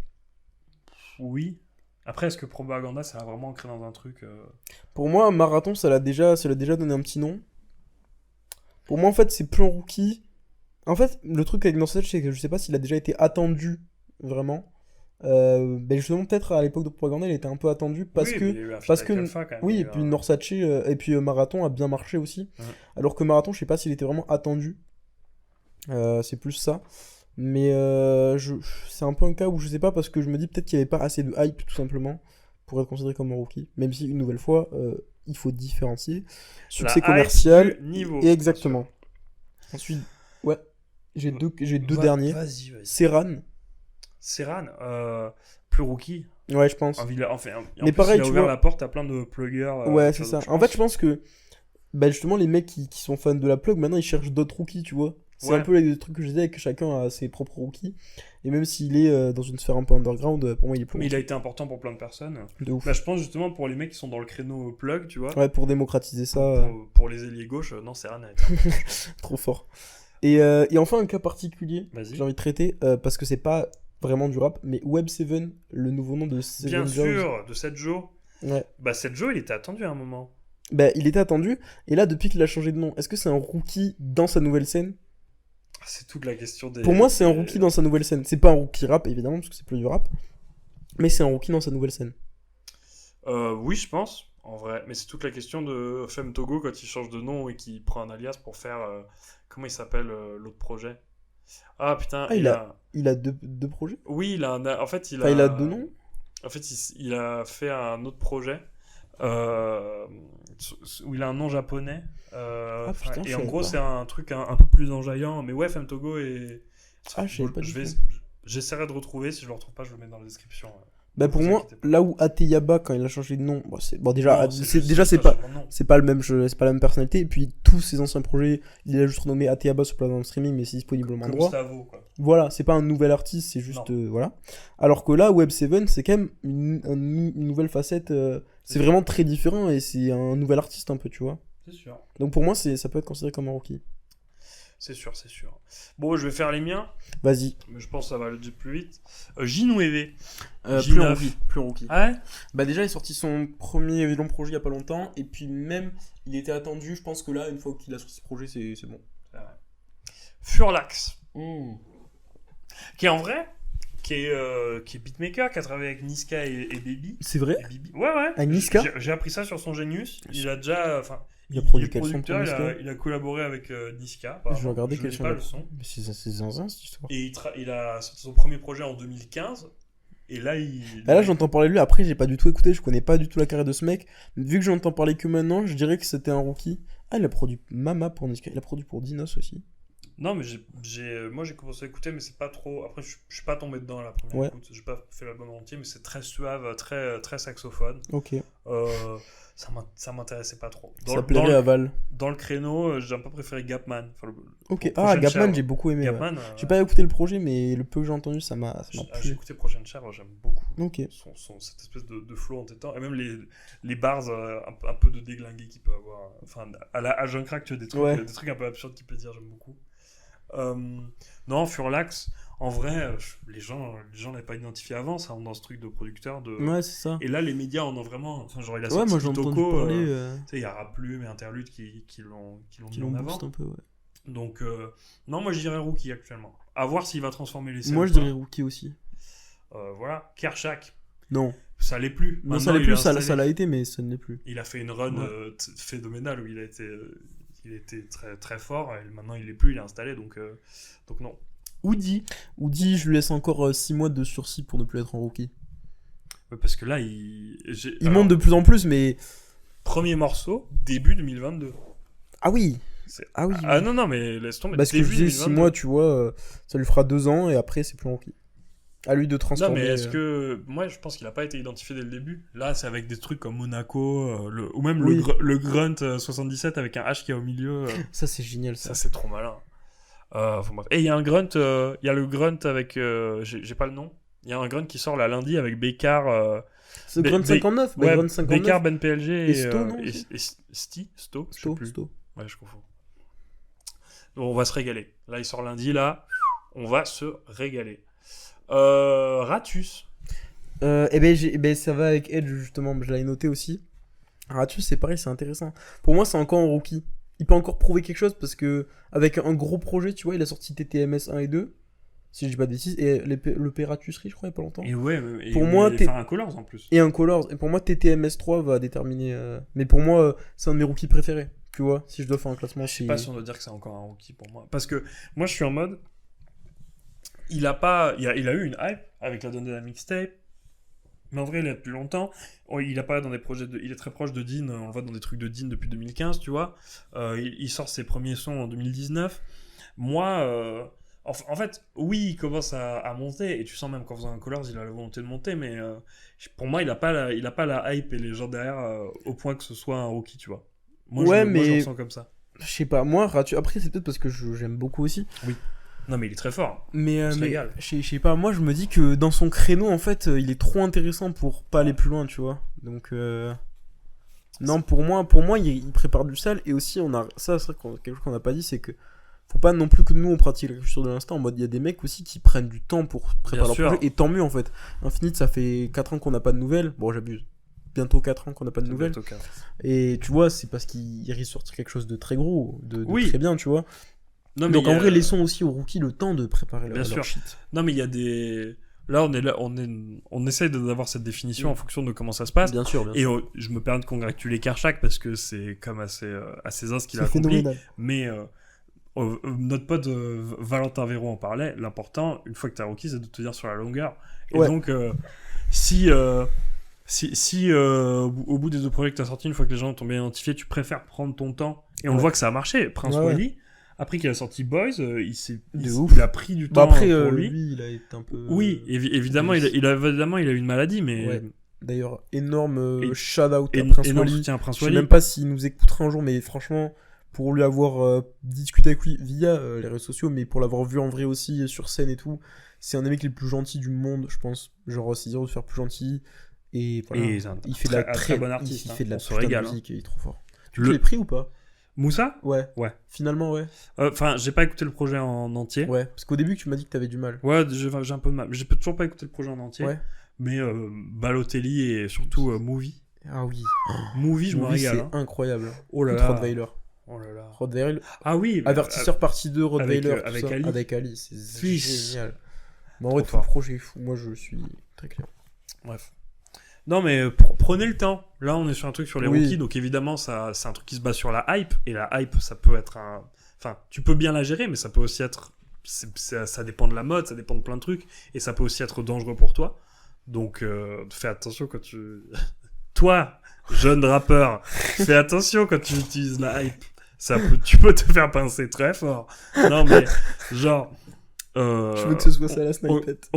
Oui. Après, est-ce que Propaganda, ça a vraiment ancré dans un truc Pour moi, Marathon, ça l'a déjà donné un petit nom. Pour moi, en fait, c'est plus un rookie. En fait, le truc avec Norsace, c'est que je sais pas s'il a déjà été attendu, vraiment. Justement, peut-être à l'époque de Propaganda, il était un peu attendu parce et puis Norsace et puis Marathon a bien marché aussi. Alors que Marathon, je sais pas s'il était vraiment attendu. C'est plus ça, mais c'est un peu un cas où je sais pas, parce que je me dis peut-être qu'il n'y avait pas assez de hype tout simplement pour être considéré comme un rookie, même si une nouvelle fois il faut différencier succès commercial niveau, et exactement. Ensuite j'ai deux derniers. Vas-y. Serran, plus rookie. Ouais, je pense. Mais pareil, il a ouvert la porte à plein de pluggers. Ouais, c'est ça. En fait, je pense que justement les mecs qui sont fans de la plug, maintenant ils cherchent d'autres rookies, tu vois. C'est un peu les trucs que je disais, que chacun a ses propres rookies. Et même s'il est dans une sphère un peu underground, pour moi il est plus rookie. Mais il a été important pour plein de personnes. De ouf. Je pense justement pour les mecs qui sont dans le créneau plug, tu vois. Ouais, pour démocratiser ça. Pour les ailiers gauche, non, c'est rien. Trop fort. Et enfin, un cas particulier que j'ai envie de traiter, parce que c'est pas vraiment du rap, mais Web7, le nouveau nom de Seven Bien Joe. sûr, de Seth Joe. Ouais. Seth Joe, il était attendu à un moment. Il était attendu, et là, depuis qu'il a changé de nom, est-ce que c'est un rookie dans sa nouvelle scène ? C'est toute la question des. Pour moi, c'est un rookie dans sa nouvelle scène. C'est pas un rookie rap, évidemment, parce que c'est plus du rap. Mais c'est un rookie dans sa nouvelle scène. Oui, je pense, en vrai. Mais c'est toute la question de Femme Togo quand il change de nom et qu'il prend un alias pour faire. Comment il s'appelle l'autre projet? Ah putain, Ah, il a deux projets? Oui, il a un. En fait, Enfin, il a deux noms? En fait, il a fait un autre projet où il a un nom japonais. Putain, et je en savais gros, pas. c'est un truc un peu plus enjaillant. Mais ouais, Femme Togo et. Ah, je savais pas du tout. J'essaierai de retrouver. Si je le retrouve pas, je le mets dans la description. Bah pour Vous moi, inquiétez pas. là où Ateyaba, quand il a changé de nom, déjà, Non, c'est pas pas, son nom. c'est pas le même jeu, c'est pas la même personnalité. Et puis tous ses anciens projets, il a juste renommé Ateyaba sur plateforme streaming, mais c'est disponible au même Comme endroit. Gustavo, quoi. Voilà, c'est pas un nouvel artiste, c'est juste Non. voilà. Alors que là, Web7, c'est quand même une nouvelle facette. C'est vraiment très différent et c'est un nouvel artiste un peu, tu vois. C'est sûr. Donc pour moi, ça peut être considéré comme un rookie. C'est sûr, c'est sûr. Bon, je vais faire les miens, Vas-y. mais je pense que ça va aller plus vite. J9. Plus un rookie. Plus un rookie. Ah ouais? Bah déjà, il est sorti son premier long projet il y a pas longtemps et puis même, il était attendu. Je pense que là, une fois qu'il a sorti ce projet, c'est bon. C'est vrai. Furlax. Qui est en vrai, qui est beatmaker, qui a travaillé avec Niska et Baby. C'est vrai. Et Bibi. Ouais, ouais. Avec Niska? J'ai appris ça sur son Genius. Il a déjà. Enfin, Il a produit est quel son pour producteur, Niska? il a collaboré avec Niska. Je vais regarder quel n'ai son pas il a- le son. Mais c'est zinzin cette histoire. Et il a sorti son premier projet en 2015. Et là, Là, j'entends parler de lui. Après, j'ai pas du tout écouté. Je connais pas du tout la carrière de ce mec. Vu que j'entends parler que maintenant, je dirais que c'était un rookie. Ah, il a produit Mama pour Niska. Il a produit pour Dinos aussi. Non, mais moi j'ai commencé à écouter, mais c'est pas trop. Après, je suis pas tombé dedans à la première Ouais. écoute. J'ai pas fait l'album entier, mais c'est très suave, très saxophone. Ok. Ça m'intéressait pas trop. Ça plairait à Val. Dans le créneau, j'ai un peu préféré Gapman. Enfin, Ok. Prochaine Ah, Gapman, Chèvre. j'ai beaucoup aimé. Ouais. Gapman. J'ai pas écouté le projet, mais le peu que j'ai entendu, ça m'a J'ai plu. écouté Prochaine Chèvre, j'aime beaucoup. Ok. Cette espèce de flow entêtant. Et même les bars un peu de déglingué qu'il peut avoir. Enfin, à Jean Crack, tu vois, des trucs un peu absurdes qu'il peut dire, j'aime beaucoup. Non, Furlax, en vrai, les gens l'avaient pas identifié avant, ça rentre dans ce truc de producteur. Ouais, c'est ça. Et là, les médias en ont vraiment. Enfin, genre, il a Ouais, sorti moi j'ai entendu Itoko, parler. tu sais, il y a Raplume et Interlude qui l'ont mis en Qui avant. booste un peu, ouais. Donc, non, moi je dirais Rookie actuellement. À voir s'il va transformer les scènes. Moi ou je pas. dirais rookie aussi. Voilà. Kershak, Non. ça l'est plus. Non, ça Maintenant, l'est il plus, est ça installé. l'a été, mais ça ne l'est plus. Il a fait une run Ouais. phénoménale où il était très, très fort. Et maintenant, il est plus, il est installé. Donc non. Woody, je lui laisse encore 6 mois de sursis pour ne plus être en rookie. Ouais, parce que là, Il alors, monte de plus en plus, mais. Premier morceau, début 2022. Ah oui. Ah oui. Ah non, mais laisse tomber. Parce que je début disais 6 2022. mois, tu vois, ça lui fera 2 ans et après c'est plus rookie. À lui de Non, transformer. mais est-ce que. Moi, je pense qu'il a pas été identifié dès le début. Là, c'est avec des trucs comme Monaco, ou même Oui. le Grunt 77 avec un H qui est au milieu. Ça c'est génial ça. Ça, c'est trop malin. Enfin, bref. Et il y a un Grunt, il y a le Grunt avec. J'ai pas le nom. Il y a un Grunt qui sort là lundi avec Bécard. C'est Grunt 59, bah, Ouais, Grunt 59. Bécard, Ben PLG Et Sto, non, et aussi Sto, je sais Sto, plus. Sto. Ouais, je confonds. Donc, on va se régaler. Là, il sort lundi, là. On va se régaler. Ratus. Ça va avec Edge justement, je l'avais noté aussi. Ratus c'est pareil, c'est intéressant. Pour moi c'est encore un rookie. Il peut encore prouver quelque chose parce que avec un gros projet, tu vois, il a sorti TTMS 1 et 2, si je dis pas de bêtises, et le Peratusserie je crois il y a pas longtemps. Et ouais, Pour moi, il un Colors en plus. Et un Colors. Et pour moi TTMS 3 va déterminer... Mais pour moi c'est un de mes rookies préférés, tu vois, si je dois faire un classement. Je sais pas si on doit dire que c'est encore un rookie pour moi. Parce que moi, je suis en mode. Il a eu une hype avec la donne de la mixtape. Mais en vrai, il est depuis longtemps. Il apparaît dans des projets il est très proche de Dean. On le voit dans des trucs de Dean depuis 2015, tu vois. Il sort ses premiers sons en 2019. Moi, en fait, oui, il commence à monter. Et tu sens même qu'en faisant un Colors, il a la volonté de monter. Mais pour moi, il a pas la hype et les gens derrière au point que ce soit un rookie, tu vois. Moi, Ouais, je le mais- ressens comme ça. Je sais pas, moi Ratus... Après c'est peut-être parce que j'aime beaucoup aussi. Non, mais il est très fort. Mais, On se régale. je sais pas, moi je me dis que dans son créneau en fait il est trop intéressant pour pas aller plus loin, tu vois. Donc non, pour moi il prépare du sale. Et aussi ça c'est vrai quelque chose qu'on n'a pas dit, c'est que faut pas non plus que nous on pratique la culture de l'instant en mode il y a des mecs aussi qui prennent du temps pour préparer leur sûr. projet, et tant mieux en fait. Infinite ça fait 4 ans qu'on n'a pas de nouvelles, bon j'abuse, bientôt 4 ans qu'on n'a pas de nouvelles, Bientôt 4. et tu vois c'est parce qu'il risque de sortir quelque chose de très gros, de Oui. très bien, tu vois. Non, mais Donc il y en a- vrai, laissons aussi aux rookies le temps de préparer Bien leur sûr. shit. Non, mais il y a des. Là, on essaye d'avoir cette définition en fonction de comment ça se passe. Bien sûr, bien Et sûr. je me permets de congratuler Kershak parce que c'est comme assez zin ce qu'il a C'est accompli. phénoménal. Mais notre pote Valentin Véro en parlait. L'important, une fois que t'es rookie, c'est de te dire sur la longueur. Et Ouais. donc, si au bout des 2 projets que t'as sortis, une fois que les gens t'ont bien identifié, tu préfères prendre ton temps. Et on Ouais. voit que ça a marché. Prince Ouais, ouais. Wally, après qu'il a sorti Boys, De ouf. il a pris du temps Après, pour lui. lui, il a été un peu. Oui, évidemment, évidemment, il a eu une maladie, mais Ouais. D'ailleurs, énorme Et- shout-out à et, Prince énorme Wally. soutien à Prince Je sais Wally. même pas s'il nous écoutera un jour, mais franchement, pour lui avoir discuté avec lui via les réseaux sociaux, mais pour l'avoir vu en vrai aussi sur scène et tout, c'est un des mecs les plus gentils du monde, je pense. Genre, c'est dur de faire plus gentil. Et voilà, Et c'est un il fait de la très bon artiste, il hein. fait de la On se putain de régale, musique et il est trop fort. Tu Le- l'as pris ou pas? Moussa Ouais. Ouais. Finalement, ouais. Enfin, j'ai pas écouté le projet en entier. Ouais. Parce qu'au début, tu m'as dit que t'avais du mal. Ouais, j'ai un peu de mal. J'ai toujours pas écouté le projet en entier. Ouais. Mais Balotelli et surtout Movie. Ah oui. Movie, je me Movie, régale. c'est Hein. incroyable. Oh là Toute là. Rottweiler. Oh là là. Rottweiler. Ah oui. mais, Avertisseur partie 2, Rottweiler. avec, tout avec ça. Ali. Avec Ali. C'est Suisse. génial. Mais en vrai, Trop tout le fort. projet est fou. Moi, je suis très clair. Bref. Non, mais prenez le temps. Là, on est sur un truc sur les Oui. rookies, donc évidemment, ça, c'est un truc qui se base sur la hype. Et la hype, ça peut être un. Enfin, tu peux bien la gérer, mais ça peut aussi être. Ça dépend de la mode, ça dépend de plein de trucs. Et ça peut aussi être dangereux pour toi. Donc, fais attention quand tu. Toi, jeune rappeur, fais attention quand tu utilises la hype. Tu peux te faire pincer très fort. Non, mais, genre. Je veux que ce soit ça la snipette.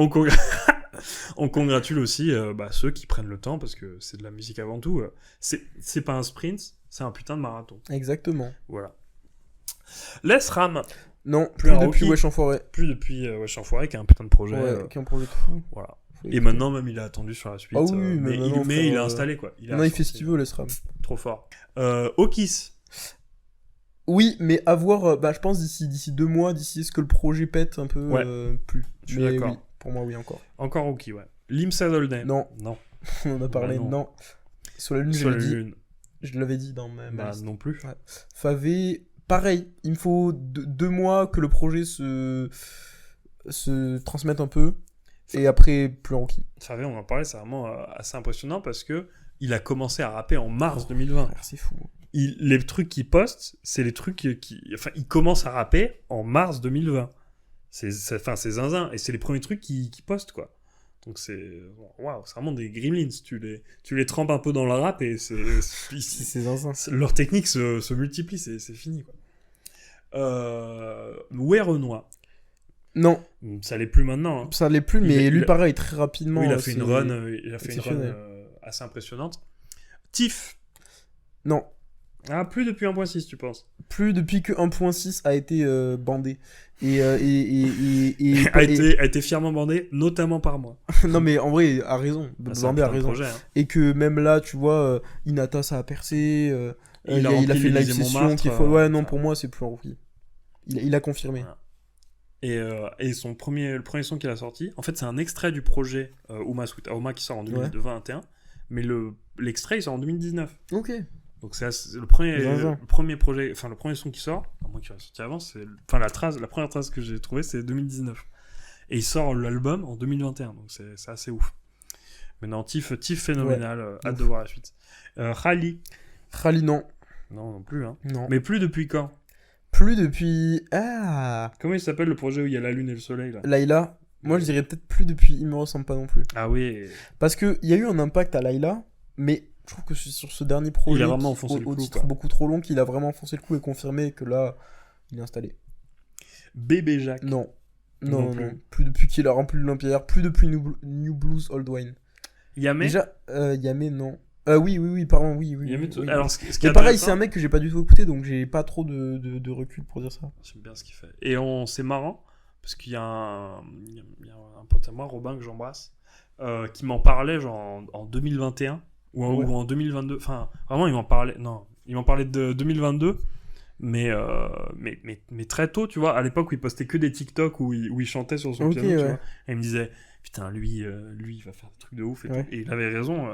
On congratule aussi ceux qui prennent le temps parce que c'est de la musique avant tout. C'est pas un sprint, c'est un putain de marathon. Exactement. Voilà. Les Ram, Non, Plus plus un depuis rookie. Wesh Enfoiré. plus depuis Wesh Enfoiré qui a un putain de projet. Ouais, qui est un projet de fou. Voilà. Faut Et écouter. maintenant même il est attendu sur la suite. Ah oui, mais maintenant, mais frère, il est installé quoi. Non, il fait ce qu'il veut, laisse Ram. Trop fort. Okis. Oui, mais à voir, je pense d'ici 2 mois, d'ici ce que le projet pète un peu, Ouais. plus. Je suis Mais d'accord. oui, pour moi, oui, encore. Encore Oki, ouais. Lim Saddledam. Non. Non. On en a parlé, Bah non. non. Sur la lune, Sur la je l'ai dit. lune. Je l'avais dit dans ma Bah liste. non plus. Ouais. Favé, pareil, il me faut 2 mois que le projet se transmette un peu, et après, plus en qui. Favé, on en parlait, c'est vraiment assez impressionnant parce que il a commencé à rapper en mars 2020. C'est fou. Les trucs qu'il poste, c'est les trucs Enfin, il commence à rapper en mars 2020. C'est zinzin. Et c'est les premiers trucs qu'il poste, quoi. Donc c'est... Waouh, c'est vraiment des gremlins. Tu les trempes un peu dans le rap et C'est zinzin. leur technique se multiplie, c'est fini, quoi. Ouais, Renoir. Non, Ça l'est plus maintenant. Hein. ça l'est plus, Il mais a- lui, il a- pareil, très rapidement. Oui, il a fait c'est- une run, exceptionnel. assez impressionnante. Tiff. Non, Ah, plus depuis 1.6, tu penses. plus depuis que 1.6 a été bandé. Et a été fièrement bandé, notamment par moi. non, mais en vrai, a raison. Ah, c'est un Bandé a putain de raison. projet, hein. Et que même là, tu vois, Inata, ça a percé. Il il a a rempli fait une live l'Élysée session Montmartre, qui est folle. Ouais, non, enfin. pour moi, c'est plus un rookie. Il a confirmé. Voilà. Et le premier son qu'il a sorti, en fait, c'est un extrait du projet Uma Sweet Aoma qui sort en 2021, mais l'extrait il sort en 2019. Ok. Donc c'est le Zinzin. premier projet, enfin le premier son qui sort, à moins qu'il soit sorti avant, la première trace que j'ai trouvée c'est 2019. Et il sort l'album en 2021, donc c'est assez ouf. Maintenant Tiff phénoménal, hâte Ouf. de voir la suite. Khali, Khali, non. non plus hein. Non. Mais plus depuis quand? Plus depuis. Ah Comment il s'appelle le projet où il y a la lune et le soleil là? Layla. Moi, je dirais peut-être plus depuis. Il me ressemble pas non plus. Ah oui. Parce qu'il y a eu un impact à Layla, mais je trouve que sur ce dernier projet, Il a vraiment enfoncé le au clou, titre quoi. beaucoup trop long, qu'il a vraiment enfoncé le coup et confirmé que là, il est installé. Bébé Jacques. Non. Non Non, plus. non. Plus depuis qu'il a rempli l'Empire, plus depuis New Blues Old Wine. Yamé. Déjà, Yamé, non. Oui, pardon, oui. Yamé, oui. alors ce qui est Mais pareil, intéressant- c'est un mec que j'ai pas du tout écouté, donc j'ai pas trop de recul pour dire ça. J'aime bien ce qu'il fait. Et c'est marrant, parce qu'il y a un pote à moi, Robin, que j'embrasse, qui m'en parlait genre en 2021, ou en 2022. Enfin, vraiment, il m'en parlait de 2022, mais très tôt, tu vois, à l'époque où il postait que des TikTok où il chantait sur son Ok, piano, tu ouais. vois. Et il me disait, putain, lui, il va faire des trucs de ouf et Ouais. tout. Et il avait raison.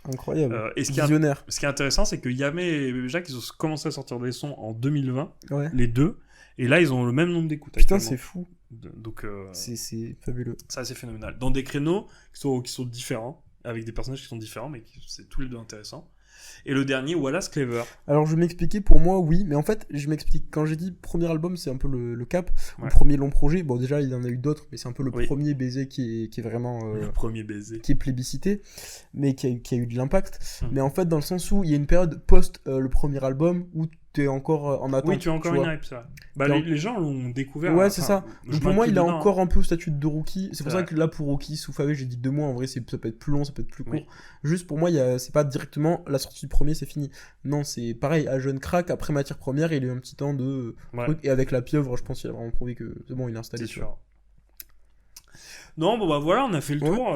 Incroyable. Et ce Visionnaire. qui est intéressant, c'est que Yamé et Jacques, ils ont commencé à sortir des sons en 2020, Ouais. les deux, Et là, ils ont le même nombre d'écoutes. Putain, actuellement. c'est fou. Donc, C'est fabuleux. c'est assez phénoménal. Dans des créneaux qui sont différents, avec des personnages qui sont différents, mais c'est tous les deux intéressants. Et le dernier, Wallace Cleaver. Alors, je vais m'expliquer, pour moi, oui, mais en fait, je m'explique. Quand j'ai dit premier album, c'est un peu le cap. Ouais. Le premier long projet, bon, déjà, il y en a eu d'autres, mais c'est un peu le Oui. premier baiser qui est vraiment. Le premier baiser. Qui est plébiscité, mais qui a eu de l'impact. Mais en fait, dans le sens où il y a une période post le premier album où t'es encore en attente. Oui, tu as encore vois. une hype, c'est vrai. Bah, Donc- les gens l'ont découvert. Ouais, c'est ça. je Donc pour moi, il a m'inclus dedans, encore un peu statut de rookie. C'est pour C'est ça vrai. que là, pour Rookie, sous Favé, j'ai dit 2 mois. En vrai, ça peut être plus long, ça peut être plus court. Oui. Juste pour moi, c'est pas directement la sortie du premier, c'est fini. Non, c'est pareil, à Jeune Crack, après Matière Première, il a eu un petit temps de Ouais. truc. Et avec La Pieuvre, je pense qu'il a vraiment prouvé que c'est bon, il est installé. C'est tu vois. sûr. Non, bon bah voilà, on a fait le Ouais. tour.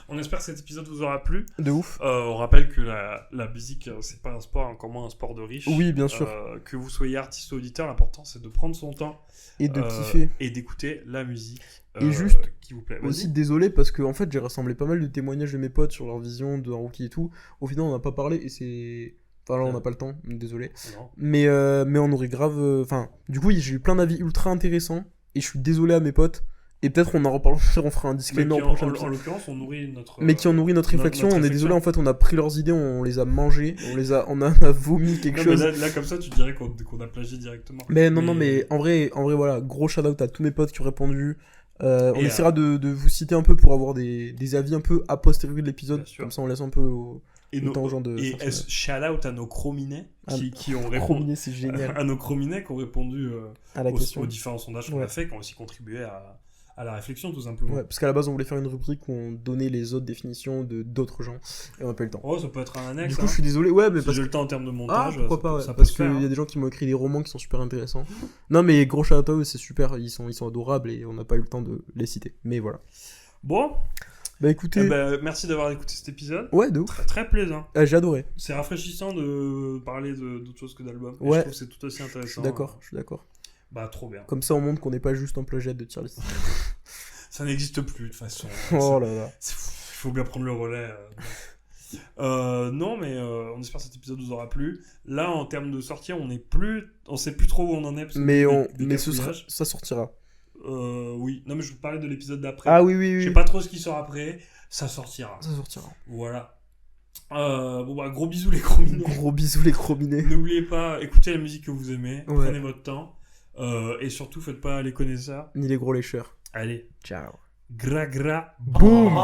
On espère que cet épisode vous aura plu. De ouf. On rappelle que la musique, c'est pas un sport, encore moins un sport de riche. Oui, bien sûr. Que vous soyez artiste ou auditeur, l'important c'est de prendre son temps Et de kiffer. et d'écouter la musique Et juste, qui vous plaît. Vas-y. Aussi désolé parce que en fait j'ai rassemblé pas mal de témoignages de mes potes sur leur vision de Rookie et tout. Au final on n'a pas parlé et c'est... Enfin là on n'a pas le temps, désolé. Non. Mais on aurait grave... Enfin du coup j'ai eu plein d'avis ultra intéressants et je suis désolé à mes potes. Et peut-être on en reparlera, on fera un Mais disclaimer qui, au prochain en épisode. l'occurrence, on nourrit notre. Mais qui ont nourri notre réflexion, notre on est réflexion. désolé en fait on a pris leurs idées, on les a mangées, on a vomi quelque Non, mais chose. là, comme ça, tu dirais qu'on a plagié directement. Mais non, mais en vrai voilà, gros shout-out à tous mes potes qui ont répondu. On Et, essaiera de vous citer un peu pour avoir des avis un peu a posteriori de l'épisode. Bien sûr. Comme ça, on laisse un peu Et le temps aux gens de. Et shout-out à nos chrominets qui ont répondu. Chrominé, c'est génial. À nos chrominets qui ont répondu À la question. aux différents sondages qu'on Ouais. a fait, qui ont aussi contribué à la réflexion, tout simplement. Ouais, parce qu'à la base, on voulait faire une rubrique où on donnait les autres définitions de d'autres gens. Et on n'a pas eu le temps. Oh, ça peut être un annexe. Du coup, je suis désolé. Ouais, mais si parce j'ai que. le temps en termes de Ah, montage, pourquoi ça pas, peut- ouais. ça peut Parce se qu'il faire, y a hein. des gens qui m'ont écrit des romans qui sont super intéressants. Non, mais gros shout-out à eux, c'est super. Ils sont adorables et on n'a pas eu le temps de les citer. Mais voilà. Bon, Bah écoutez. merci d'avoir écouté cet épisode. Ouais, de ouf. Très, très plaisant. J'ai adoré. C'est rafraîchissant de parler d'autre chose que d'albums. Et Ouais. je trouve que c'est tout aussi Je suis intéressant. d'accord. Je suis d'accord. Bah, trop bien. Comme ça, on montre qu'on n'est pas juste un plagiat de Charlie. Ça n'existe plus, de toute façon. Oh là là. Il faut bien prendre le relais. Non, mais on espère que cet épisode vous aura plu. Là, en termes de sortie, on sait plus trop où on en est. parce que Mais des ça sortira. Oui. Non, mais je vous parlais de l'épisode d'après. Ah oui. Je sais pas trop ce qui sort après. Ça sortira. Ça sortira. Voilà. Bon bah gros bisous les chrominés. Gros bisous les chrominés. N'oubliez pas, écoutez la musique que vous aimez. Ouais. Prenez votre temps. Et surtout, faites pas les connaisseurs. Ni les gros lécheurs. Allez. Ciao. Gra gra. Boum.